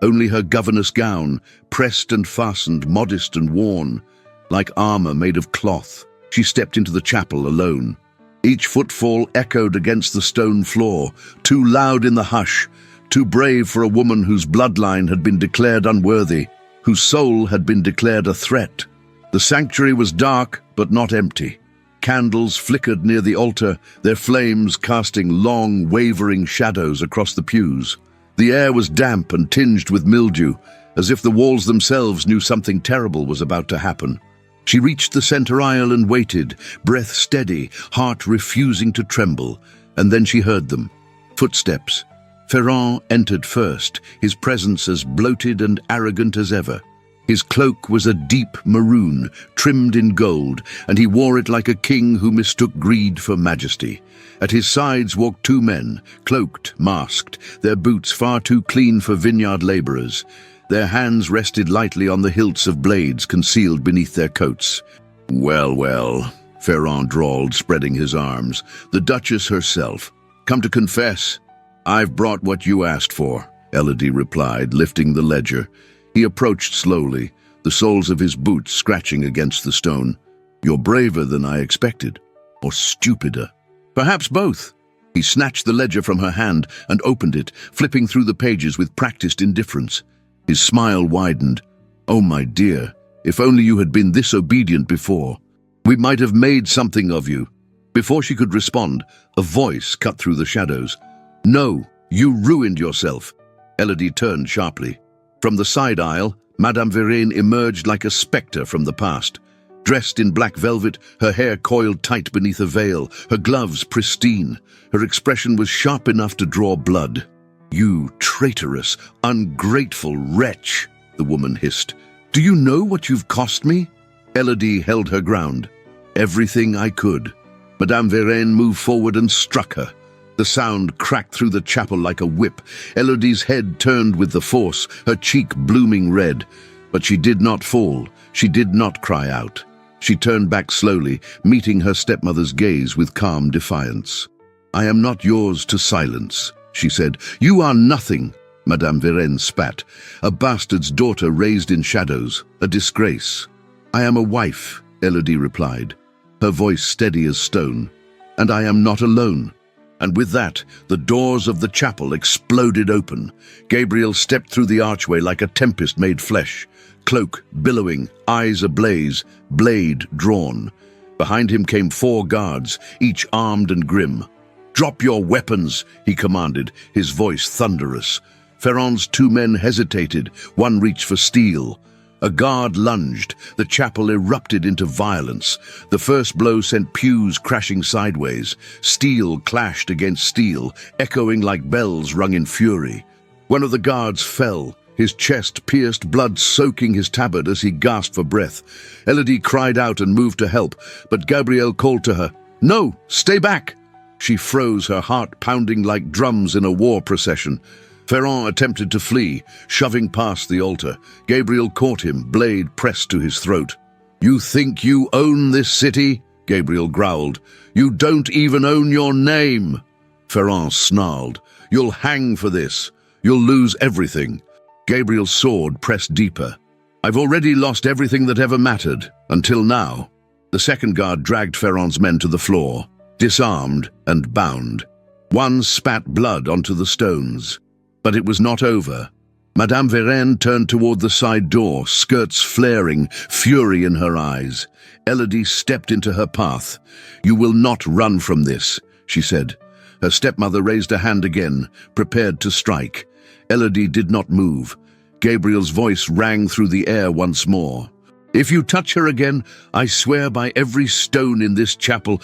only her governess gown, pressed and fastened, modest and worn, like armor made of cloth. She stepped into the chapel alone. Each footfall echoed against the stone floor, too loud in the hush, too brave for a woman whose bloodline had been declared unworthy, whose soul had been declared a threat. The sanctuary was dark, but not empty. Candles flickered near the altar, their flames casting long, wavering shadows across the pews. The air was damp and tinged with mildew, as if the walls themselves knew something terrible was about to happen. She reached the center aisle and waited, breath steady, heart refusing to tremble, and then she heard them. Footsteps. Ferrand entered first, his presence as bloated and arrogant as ever. His cloak was a deep maroon, trimmed in gold, and he wore it like a king who mistook greed for majesty. At his sides walked two men, cloaked, masked, their boots far too clean for vineyard laborers. Their hands rested lightly on the hilts of blades concealed beneath their coats. "Well, well," Ferrand drawled, spreading his arms. "The Duchess herself. Come to confess." "I've brought what you asked for," Elodie replied, lifting the ledger. He approached slowly, the soles of his boots scratching against the stone. "You're braver than I expected, or stupider." "Perhaps both." He snatched the ledger from her hand and opened it, flipping through the pages with practiced indifference. His smile widened. "Oh, my dear, if only you had been this obedient before. We might have made something of you." Before she could respond, a voice cut through the shadows. "No, you ruined yourself." Elodie turned sharply. From the side aisle, Madame Verenne emerged like a spectre from the past. Dressed in black velvet, her hair coiled tight beneath a veil, her gloves pristine. Her expression was sharp enough to draw blood. "You traitorous, ungrateful wretch," the woman hissed. "Do you know what you've cost me?" Elodie held her ground. "Everything I could." Madame Verenne moved forward and struck her. The sound cracked through the chapel like a whip. Elodie's head turned with the force, her cheek blooming red. But she did not fall. She did not cry out. She turned back slowly, meeting her stepmother's gaze with calm defiance. "I am not yours to silence," she said. "You are nothing." Madame Verenne spat. "A bastard's daughter raised in shadows, a disgrace." "I am a wife," Elodie replied, her voice steady as stone. "And I am not alone." And with that, the doors of the chapel exploded open. Gabriel stepped through the archway like a tempest made flesh, cloak billowing, eyes ablaze, blade drawn. Behind him came 4 guards, each armed and grim. "Drop your weapons," he commanded, his voice thunderous. Ferrand's 2 men hesitated, one reached for steel. A guard lunged. The chapel erupted into violence. The first blow sent pews crashing sideways. Steel clashed against steel, echoing like bells rung in fury. One of the guards fell, his chest pierced, blood soaking his tabard as he gasped for breath. Elodie cried out and moved to help, but Gabriel called to her, "No, stay back!" She froze, her heart pounding like drums in a war procession. Ferrand attempted to flee, shoving past the altar. Gabriel caught him, blade pressed to his throat. "You think you own this city?" Gabriel growled. "You don't even own your name." Ferrand snarled. "You'll hang for this. You'll lose everything." Gabriel's sword pressed deeper. "I've already lost everything that ever mattered, until now." The second guard dragged Ferrand's men to the floor, disarmed and bound. One spat blood onto the stones. But it was not over. Madame Verenne turned toward the side door, skirts flaring, fury in her eyes. Elodie stepped into her path. "You will not run from this," she said. Her stepmother raised a hand again, prepared to strike. Elodie did not move. Gabriel's voice rang through the air once more. "If you touch her again, I swear by every stone in this chapel—"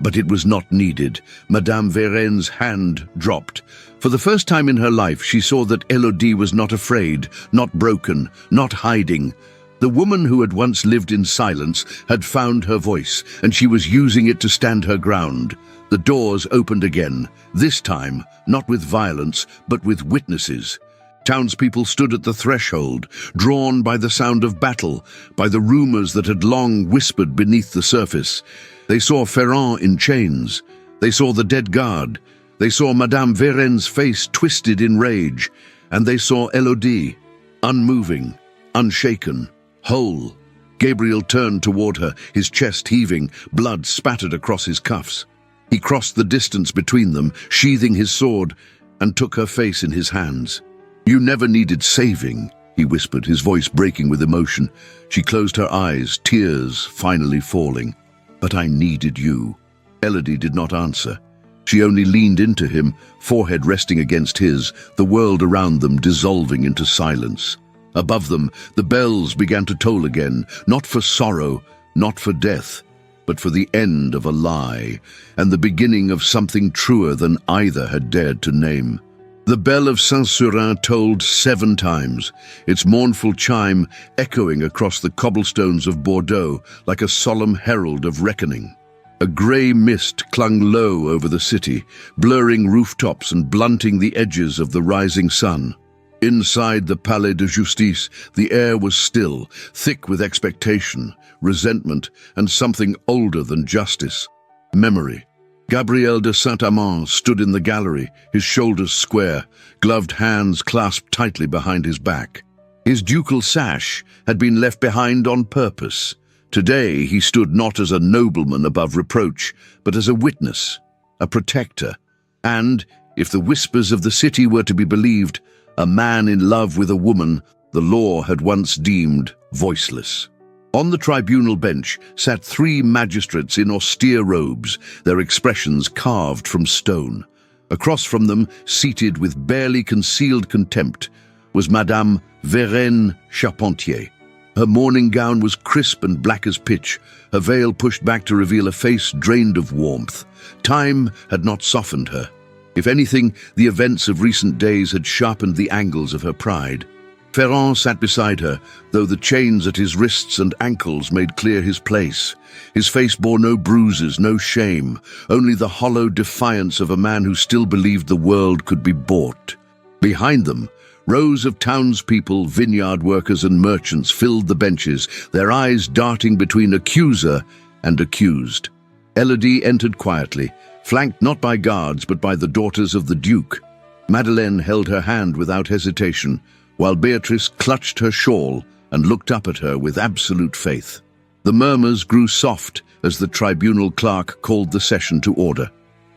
But it was not needed. Madame Verenne's hand dropped. For the first time in her life, she saw that Elodie was not afraid, not broken, not hiding. The woman who had once lived in silence had found her voice, and she was using it to stand her ground. The doors opened again, this time not with violence, but with witnesses. Townspeople stood at the threshold, drawn by the sound of battle, by the rumors that had long whispered beneath the surface. They saw Ferrand in chains. They saw the dead guard. They saw Madame Verenne's face twisted in rage. And they saw Elodie, unmoving, unshaken, whole. Gabriel turned toward her, his chest heaving, blood spattered across his cuffs. He crossed the distance between them, sheathing his sword, and took her face in his hands. "You never needed saving," he whispered, his voice breaking with emotion. She closed her eyes, tears finally falling. "But I needed you." Elodie did not answer. She only leaned into him, forehead resting against his, the world around them dissolving into silence. Above them, the bells began to toll again, not for sorrow, not for death, but for the end of a lie, and the beginning of something truer than either had dared to name. The bell of Saint-Surin tolled 7 times, its mournful chime echoing across the cobblestones of Bordeaux like a solemn herald of reckoning. A grey mist clung low over the city, blurring rooftops and blunting the edges of the rising sun. Inside the Palais de Justice, the air was still, thick with expectation, resentment, and something older than justice: memory. Gabriel de Saint-Amand stood in the gallery, his shoulders square, gloved hands clasped tightly behind his back. His ducal sash had been left behind on purpose. Today he stood not as a nobleman above reproach, but as a witness, a protector, and, if the whispers of the city were to be believed, a man in love with a woman the law had once deemed voiceless. On the tribunal bench sat 3 magistrates in austere robes, their expressions carved from stone. Across from them, seated with barely concealed contempt, was Madame Verenne Charpentier. Her morning gown was crisp and black as pitch, her veil pushed back to reveal a face drained of warmth. Time had not softened her. If anything, the events of recent days had sharpened the angles of her pride. Ferrand sat beside her, though the chains at his wrists and ankles made clear his place. His face bore no bruises, no shame, only the hollow defiance of a man who still believed the world could be bought. Behind them, rows of townspeople, vineyard workers and merchants filled the benches, their eyes darting between accuser and accused. Elodie entered quietly, flanked not by guards but by the daughters of the Duke. Madeleine held her hand without hesitation, while Beatrice clutched her shawl and looked up at her with absolute faith. The murmurs grew soft as the tribunal clerk called the session to order.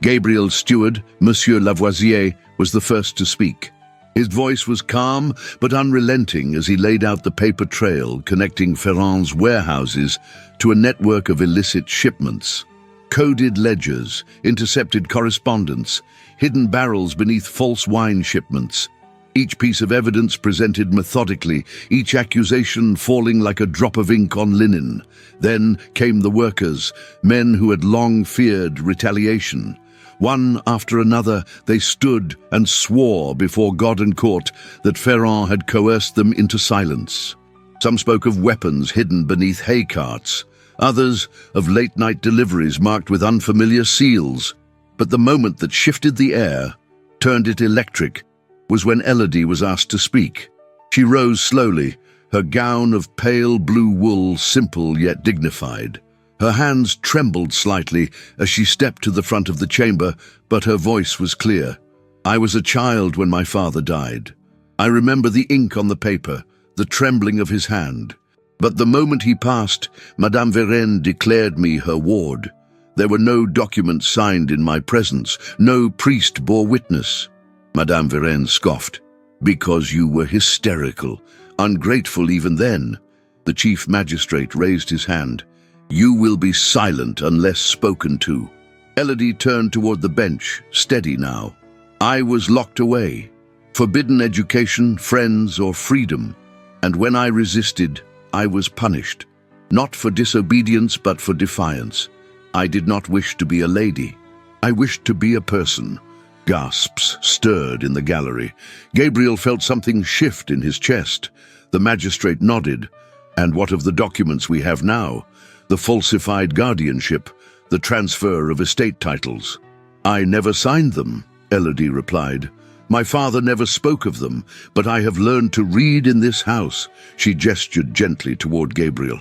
Gabriel's steward, Monsieur Lavoisier, was the first to speak. His voice was calm but unrelenting as he laid out the paper trail connecting Ferrand's warehouses to a network of illicit shipments. Coded ledgers, intercepted correspondence, hidden barrels beneath false wine shipments. Each piece of evidence presented methodically, each accusation falling like a drop of ink on linen. Then came the workers, men who had long feared retaliation. One after another, they stood and swore before God and court that Ferrand had coerced them into silence. Some spoke of weapons hidden beneath hay carts, others of late-night deliveries marked with unfamiliar seals. But the moment that shifted the air, turned it electric, was when Elodie was asked to speak. She rose slowly, her gown of pale blue wool simple yet dignified. Her hands trembled slightly as she stepped to the front of the chamber, but her voice was clear. I was a child when my father died. I remember the ink on the paper, the trembling of his hand. But the moment he passed, Madame Verenne declared me her ward. There were no documents signed in my presence, no priest bore witness. Madame Verenne scoffed. Because you were hysterical, ungrateful even then. The chief magistrate raised his hand. You will be silent unless spoken to. Elodie turned toward the bench, steady now. I was locked away, forbidden education, friends, or freedom. And when I resisted, I was punished. Not for disobedience, but for defiance. I did not wish to be a lady. I wished to be a person. Gasps stirred in the gallery. Gabriel felt something shift in his chest. The magistrate nodded. And what of the documents we have now? The falsified guardianship, the transfer of estate titles. I never signed them, Elodie replied. My father never spoke of them, but I have learned to read in this house. She gestured gently toward Gabriel.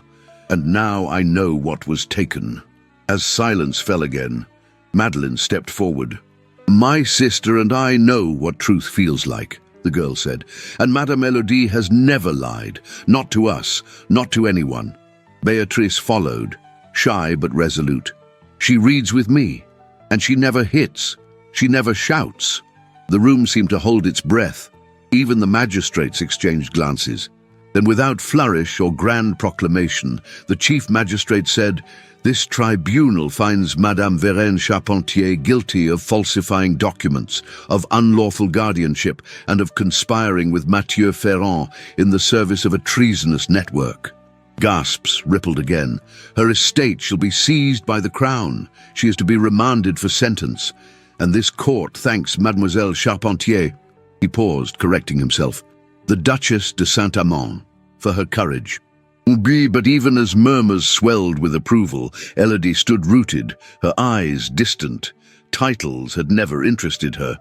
And now I know what was taken. As silence fell again, Madeleine stepped forward. My sister and I know what truth feels like, the girl said, and Madame Elodie has never lied, not to us, not to anyone. Beatrice followed, shy but resolute. She reads with me, and she never hits, she never shouts. The room seemed to hold its breath. Even the magistrates exchanged glances. Then without flourish or grand proclamation, the chief magistrate said, This tribunal finds Madame Verenne Charpentier guilty of falsifying documents, of unlawful guardianship, and of conspiring with Mathieu Ferrand in the service of a treasonous network. Gasps rippled again. Her estate shall be seized by the crown. She is to be remanded for sentence. And this court thanks Mademoiselle Charpentier. He paused, correcting himself. The Duchess de Saint-Amand, for her courage. But even as murmurs swelled with approval, Elodie stood rooted, her eyes distant. Titles had never interested her.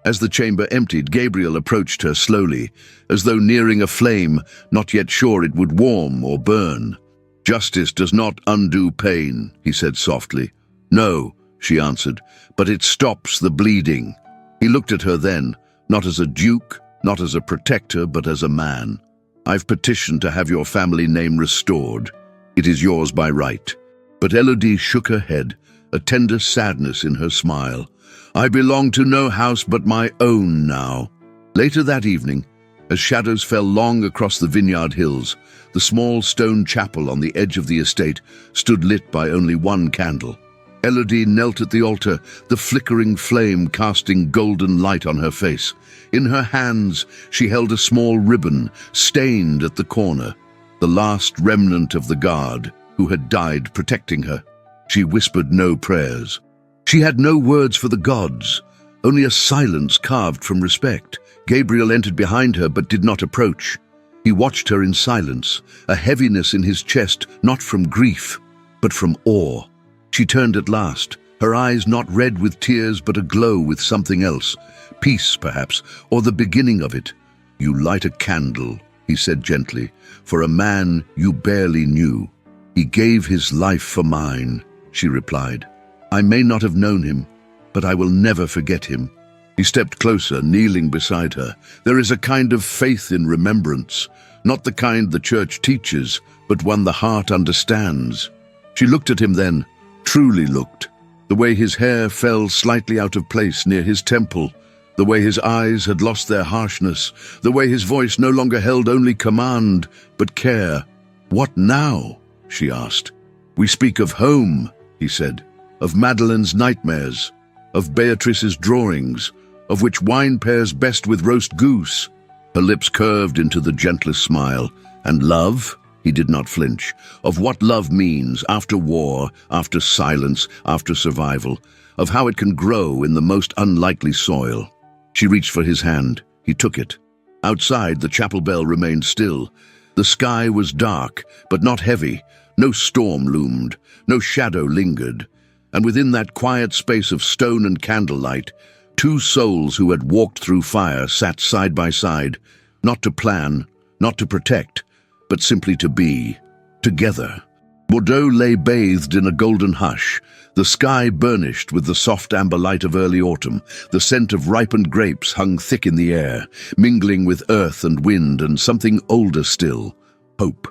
As the chamber emptied, Gabriel approached her slowly, as though nearing a flame, not yet sure it would warm or burn. Justice does not undo pain, he said softly. No, she answered, but it stops the bleeding. He looked at her then, not as a duke, not as a protector, but as a man. I've petitioned to have your family name restored. It is yours by right. But Elodie shook her head, a tender sadness in her smile. I belong to no house but my own now. Later that evening, as shadows fell long across the vineyard hills, the small stone chapel on the edge of the estate stood lit by only one candle. Elodie knelt at the altar, the flickering flame casting golden light on her face. In her hands, she held a small ribbon, stained at the corner. the last remnant of the guard who had died protecting her. She whispered no prayers. She had no words for the gods, only a silence carved from respect. Gabriel entered behind her but did not approach. He watched her in silence, a heaviness in his chest, not from grief, but from awe. She turned at last, her eyes not red with tears but aglow with something else, peace perhaps, or the beginning of it. "You light a candle," he said gently, "for a man you barely knew." "He gave his life for mine," she replied. "I may not have known him, but I will never forget him." He stepped closer, kneeling beside her. There is a kind of faith in remembrance, not the kind the church teaches, but one the heart understands. She looked at him then, truly looked. The way his hair fell slightly out of place near his temple, the way his eyes had lost their harshness, the way his voice no longer held only command, but care. "What now?" she asked. "We speak of home," he said, "of Madeleine's nightmares, of Beatrice's drawings, of which wine pairs best with roast goose." Her lips curved into the gentlest smile. "And love?" He did not flinch. "Of what love means after war, after silence, after survival, of how it can grow in the most unlikely soil." She reached for his hand. He took it. Outside, the chapel bell remained still. The sky was dark, but not heavy. No storm loomed, no shadow lingered. And within that quiet space of stone and candlelight, two souls who had walked through fire sat side by side, not to plan, not to protect, but simply to be, together. Bordeaux lay bathed in a golden hush, the sky burnished with the soft amber light of early autumn. The scent of ripened grapes hung thick in the air, mingling with earth and wind and something older still, hope.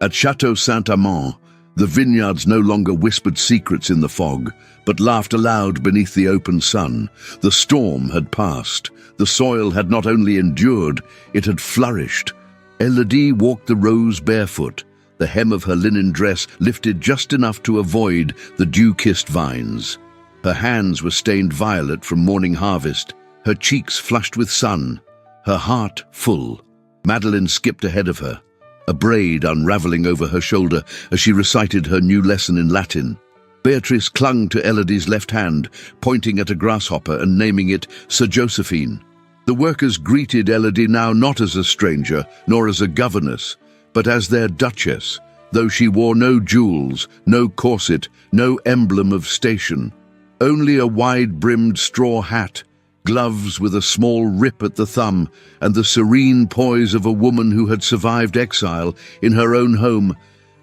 At Château Saint-Amand, the vineyards no longer whispered secrets in the fog, but laughed aloud beneath the open sun. The storm had passed. The soil had not only endured, it had flourished. Elodie walked the rows barefoot, the hem of her linen dress lifted just enough to avoid the dew-kissed vines. Her hands were stained violet from morning harvest, her cheeks flushed with sun, her heart full. Madeleine skipped ahead of her, a braid unraveling over her shoulder as she recited her new lesson in Latin. Beatrice clung to Elodie's left hand, pointing at a grasshopper and naming it Sir Josephine. The workers greeted Elodie now not as a stranger, nor as a governess, but as their duchess, though she wore no jewels, no corset, no emblem of station. Only a wide-brimmed straw hat, gloves with a small rip at the thumb, and the serene poise of a woman who had survived exile in her own home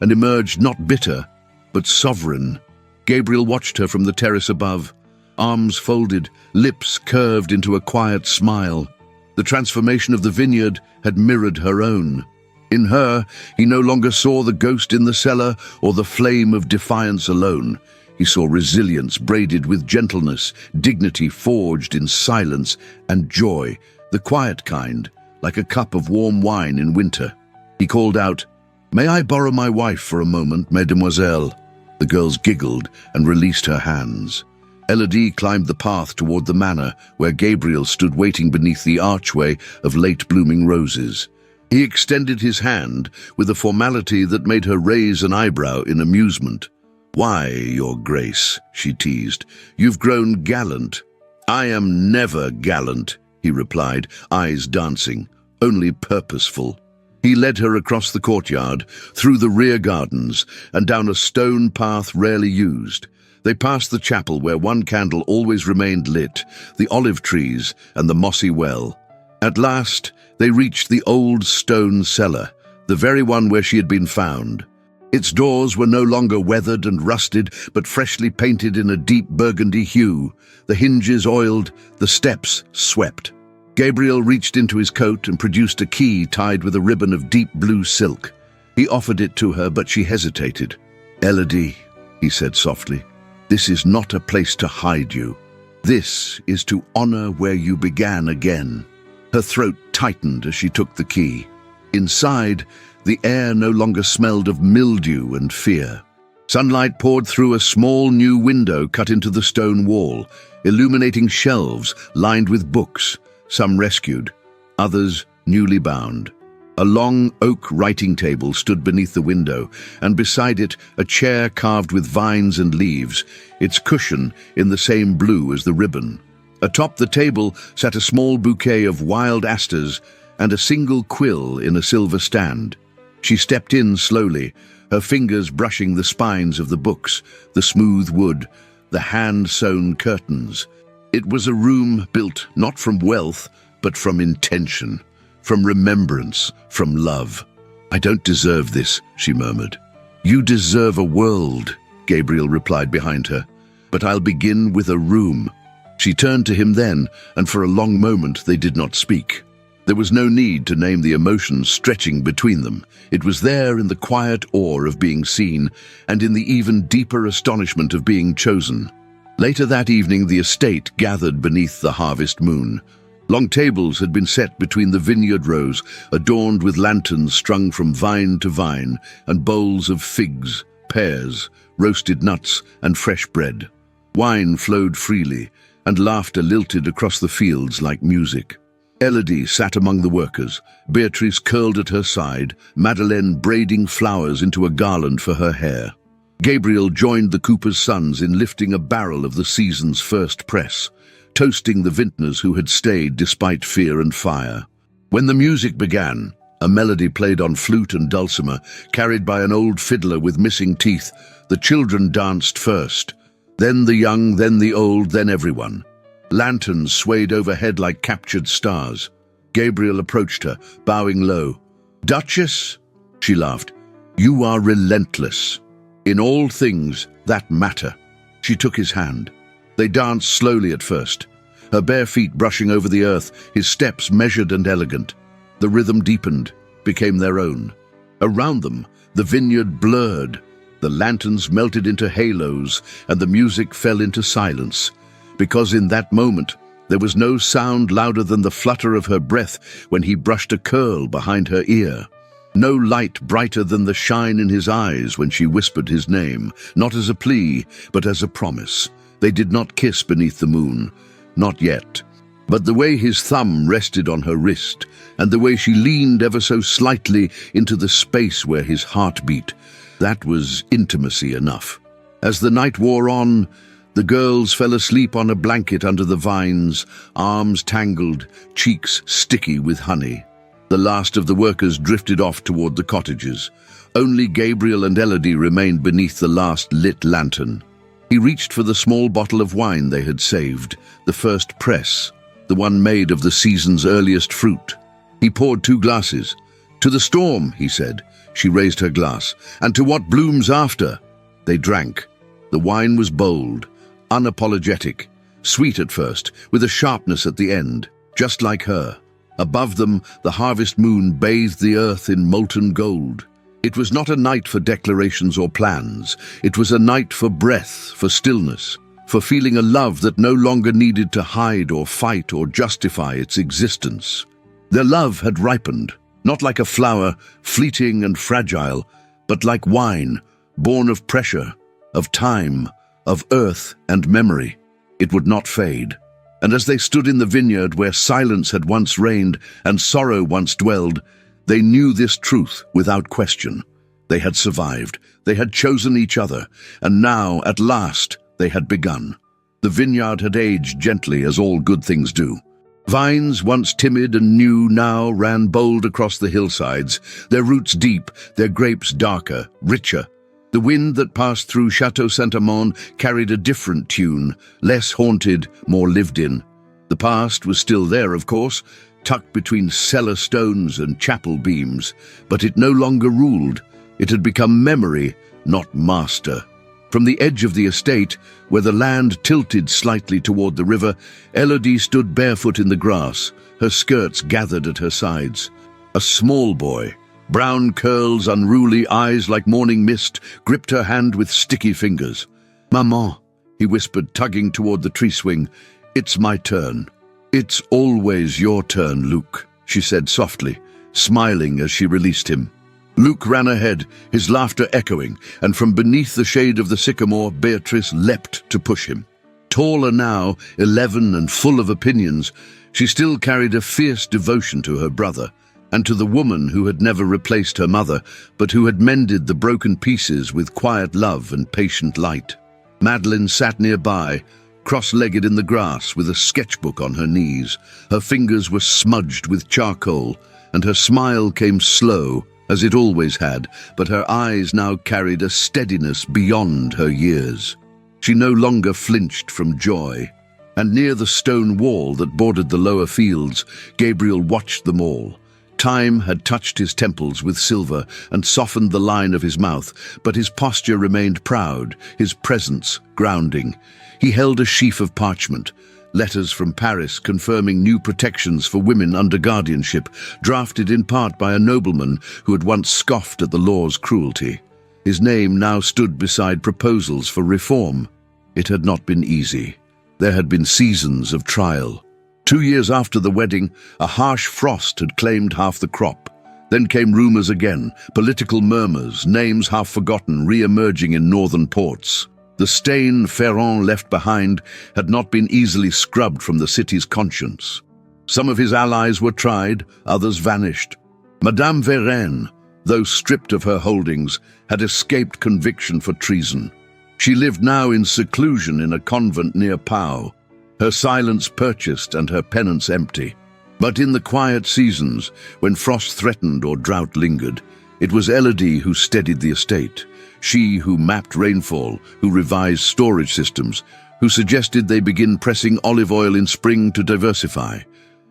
and emerged not bitter, but sovereign. Gabriel watched her from the terrace above, arms folded, lips curved into a quiet smile. The transformation of the vineyard had mirrored her own. In her, he no longer saw the ghost in the cellar or the flame of defiance alone. He saw resilience braided with gentleness, dignity forged in silence, and joy, the quiet kind, like a cup of warm wine in winter. He called out, "May I borrow my wife for a moment, mademoiselle?" The girls giggled and released her hands. Elodie climbed the path toward the manor, where Gabriel stood waiting beneath the archway of late-blooming roses. He extended his hand with a formality that made her raise an eyebrow in amusement. "Why, your grace," she teased, "you've grown gallant." "I am never gallant," he replied, eyes dancing, "only purposeful." He led her across the courtyard, through the rear gardens, and down a stone path rarely used. They passed the chapel where one candle always remained lit, the olive trees and the mossy well. At last, they reached the old stone cellar, the very one where she had been found. Its doors were no longer weathered and rusted, but freshly painted in a deep burgundy hue, the hinges oiled, the steps swept. Gabriel reached into his coat and produced a key tied with a ribbon of deep blue silk. He offered it to her, but she hesitated. "Elodie," he said softly, "this is not a place to hide you. This is to honor where you began again." Her throat tightened as she took the key. Inside, the air no longer smelled of mildew and fear. Sunlight poured through a small new window cut into the stone wall, illuminating shelves lined with books, some rescued, others newly bound. A long oak writing table stood beneath the window, and beside it a chair carved with vines and leaves, its cushion in the same blue as the ribbon. Atop the table sat a small bouquet of wild asters and a single quill in a silver stand. She stepped in slowly, her fingers brushing the spines of the books, the smooth wood, the hand-sewn curtains. It was a room built not from wealth, but from intention, from remembrance, from love. "I don't deserve this," she murmured. "You deserve a world," Gabriel replied behind her. "But I'll begin with a room." She turned to him then, and for a long moment they did not speak. There was no need to name the emotions stretching between them. It was there in the quiet awe of being seen, and in the even deeper astonishment of being chosen. Later that evening the estate gathered beneath the harvest moon. Long tables had been set between the vineyard rows, adorned with lanterns strung from vine to vine, and bowls of figs, pears, roasted nuts, and fresh bread. Wine flowed freely, and laughter lilted across the fields like music. Elodie sat among the workers, Beatrice curled at her side, Madeleine braiding flowers into a garland for her hair. Gabriel joined the cooper's sons in lifting a barrel of the season's first press, toasting the vintners who had stayed despite fear and fire. When the music began, a melody played on flute and dulcimer, carried by an old fiddler with missing teeth, the children danced first. Then the young, then the old, then everyone. Lanterns swayed overhead like captured stars. Gabriel approached her, bowing low. "Duchess," she laughed, "you are relentless. In all things that matter." She took his hand. They danced slowly at first, her bare feet brushing over the earth, his steps measured and elegant. The rhythm deepened, became their own. Around them, the vineyard blurred. The lanterns melted into halos, and the music fell into silence. Because in that moment, there was no sound louder than the flutter of her breath when he brushed a curl behind her ear. No light brighter than the shine in his eyes when she whispered his name, not as a plea, but as a promise. They did not kiss beneath the moon, not yet. But the way his thumb rested on her wrist, and the way she leaned ever so slightly into the space where his heart beat, that was intimacy enough. As the night wore on, the girls fell asleep on a blanket under the vines, arms tangled, cheeks sticky with honey. The last of the workers drifted off toward the cottages. Only Gabriel and Elodie remained beneath the last lit lantern. He reached for the small bottle of wine they had saved, the first press, the one made of the season's earliest fruit. He poured 2 glasses. "To the storm," he said. She raised her glass. "And to what blooms after." They drank. The wine was bold, unapologetic, sweet at first, with a sharpness at the end, just like her. Above them, the harvest moon bathed the earth in molten gold. It was not a night for declarations or plans. It was a night for breath, for stillness, for feeling a love that no longer needed to hide or fight or justify its existence. Their love had ripened, not like a flower, fleeting and fragile, but like wine, born of pressure, of time, of earth and memory. It would not fade. And as they stood in the vineyard where silence had once reigned and sorrow once dwelled, they knew this truth without question. They had survived, they had chosen each other, and now, at last, they had begun. The vineyard had aged gently, as all good things do. Vines, once timid and new, now ran bold across the hillsides, their roots deep, their grapes darker, richer. The wind that passed through Chateau Saint-Amand carried a different tune, less haunted, more lived in. The past was still there, of course, tucked between cellar stones and chapel beams, but it no longer ruled. It had become memory, not master. From the edge of the estate, where the land tilted slightly toward the river, Elodie stood barefoot in the grass, her skirts gathered at her sides. A small boy, brown curls, unruly eyes like morning mist, gripped her hand with sticky fingers. "Maman," he whispered, tugging toward the tree swing, "it's my turn." "It's always your turn, Luke," she said softly, smiling as she released him. Luke ran ahead, his laughter echoing, and from beneath the shade of the sycamore, Beatrice leapt to push him. Taller now, 11 and full of opinions, she still carried a fierce devotion to her brother, and to the woman who had never replaced her mother, but who had mended the broken pieces with quiet love and patient light. Madeleine sat nearby, cross-legged in the grass with a sketchbook on her knees. Her fingers were smudged with charcoal, and her smile came slow, as it always had, but her eyes now carried a steadiness beyond her years. She no longer flinched from joy. And near the stone wall that bordered the lower fields, Gabriel watched them all. Time had touched his temples with silver and softened the line of his mouth, but his posture remained proud, his presence grounding. He held a sheaf of parchment, letters from Paris confirming new protections for women under guardianship, drafted in part by a nobleman who had once scoffed at the law's cruelty. His name now stood beside proposals for reform. It had not been easy. There had been seasons of trial. 2 years after the wedding, a harsh frost had claimed half the crop. Then came rumors again, political murmurs, names half forgotten re-emerging in northern ports. The stain Ferrand left behind had not been easily scrubbed from the city's conscience. Some of his allies were tried, others vanished. Madame Verenne, though stripped of her holdings, had escaped conviction for treason. She lived now in seclusion in a convent near Pau, her silence purchased and her penance empty. But in the quiet seasons, when frost threatened or drought lingered, it was Elodie who steadied the estate. She who mapped rainfall, who revised storage systems, who suggested they begin pressing olive oil in spring to diversify.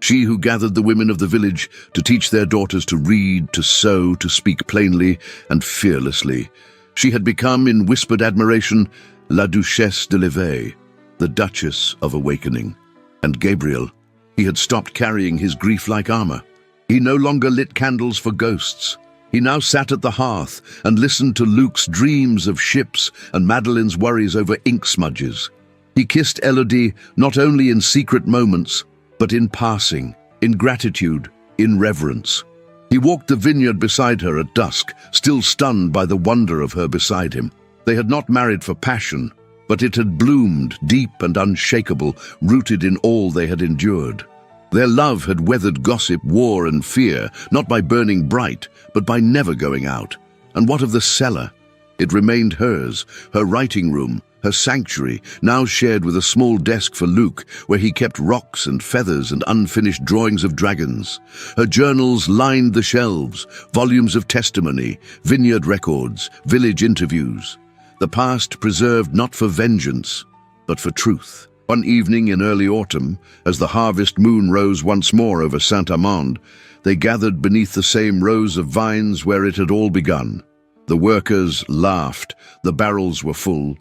She who gathered the women of the village to teach their daughters to read, to sew, to speak plainly and fearlessly. She had become, in whispered admiration, La Duchesse de l'Éveil, the Duchess of Awakening. And Gabriel, he had stopped carrying his grief-like armor. He no longer lit candles for ghosts. He now sat at the hearth and listened to Luc's dreams of ships and Madeleine's worries over ink smudges. He kissed Elodie not only in secret moments, but in passing, in gratitude, in reverence. He walked the vineyard beside her at dusk, still stunned by the wonder of her beside him. They had not married for passion, but it had bloomed, deep and unshakable, rooted in all they had endured. Their love had weathered gossip, war and fear, not by burning bright, but by never going out. And what of the cellar? It remained hers, her writing room, her sanctuary, now shared with a small desk for Luc, where he kept rocks and feathers and unfinished drawings of dragons. Her journals lined the shelves, volumes of testimony, vineyard records, village interviews. The past preserved not for vengeance, but for truth. One evening in early autumn, as the harvest moon rose once more over Saint-Amand, they gathered beneath the same rows of vines where it had all begun. The workers laughed, the barrels were full,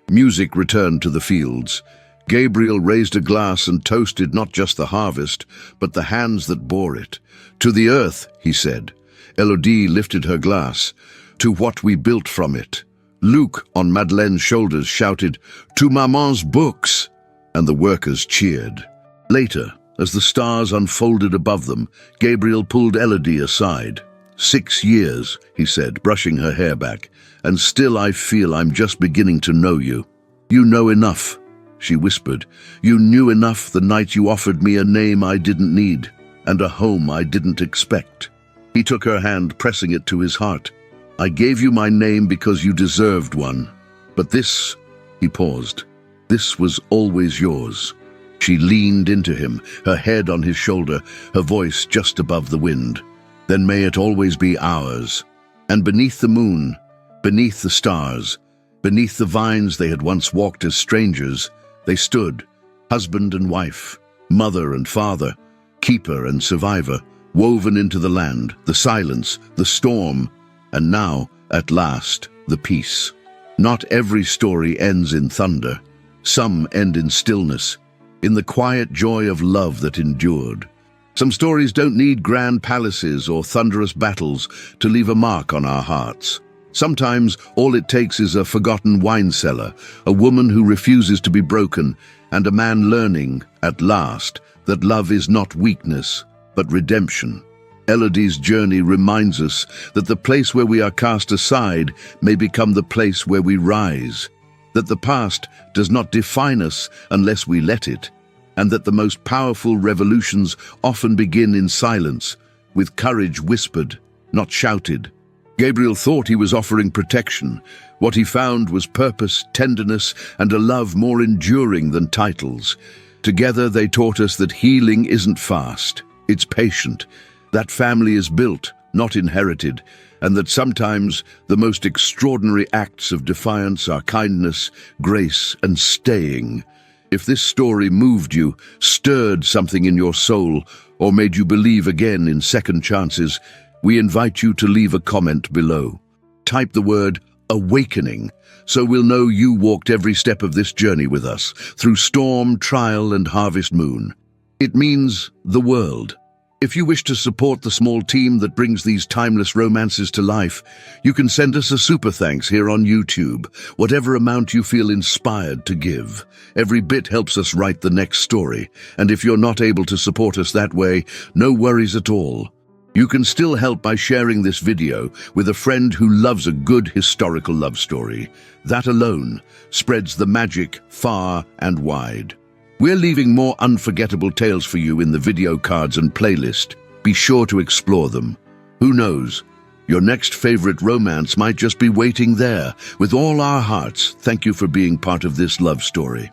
music returned to the fields. Gabriel raised a glass and toasted not just the harvest, but the hands that bore it. To the earth, he said. Elodie lifted her glass. To what we built from it. Luc, on Madeleine's shoulders, shouted, "To Maman's books!" And the workers cheered. Later, as the stars unfolded above them, Gabriel pulled Elodie aside. 6 years, he said, brushing her hair back, and still I feel I'm just beginning to know you. You know enough, she whispered. You knew enough the night you offered me a name I didn't need, and a home I didn't expect. He took her hand, pressing it to his heart. I gave you my name because you deserved one. But this, he paused, this was always yours. She leaned into him, her head on his shoulder, her voice just above the wind. Then may it always be ours. And beneath the moon, beneath the stars, beneath the vines they had once walked as strangers, they stood, husband and wife, mother and father, keeper and survivor, woven into the land, the silence, the storm, and now, at last, the peace. Not every story ends in thunder. Some end in stillness, in the quiet joy of love that endured. Some stories don't need grand palaces or thunderous battles to leave a mark on our hearts. Sometimes all it takes is a forgotten wine cellar, a woman who refuses to be broken, and a man learning, at last, that love is not weakness, but redemption. Elodie's journey reminds us that the place where we are cast aside may become the place where we rise, that the past does not define us unless we let it, and that the most powerful revolutions often begin in silence, with courage whispered, not shouted. Gabriel thought he was offering protection. What he found was purpose, tenderness, and a love more enduring than titles. Together they taught us that healing isn't fast, it's patient. That family is built, not inherited, and that sometimes the most extraordinary acts of defiance are kindness, grace, and staying. If this story moved you, stirred something in your soul, or made you believe again in second chances, we invite you to leave a comment below. Type the word awakening, so we'll know you walked every step of this journey with us, through storm, trial, and harvest moon. It means the world. If you wish to support the small team that brings these timeless romances to life, you can send us a super thanks here on YouTube, whatever amount you feel inspired to give. Every bit helps us write the next story, and if you're not able to support us that way, no worries at all. You can still help by sharing this video with a friend who loves a good historical love story. That alone spreads the magic far and wide. We're leaving more unforgettable tales for you in the video cards and playlist. Be sure to explore them. Who knows? Your next favorite romance might just be waiting there. With all our hearts, thank you for being part of this love story.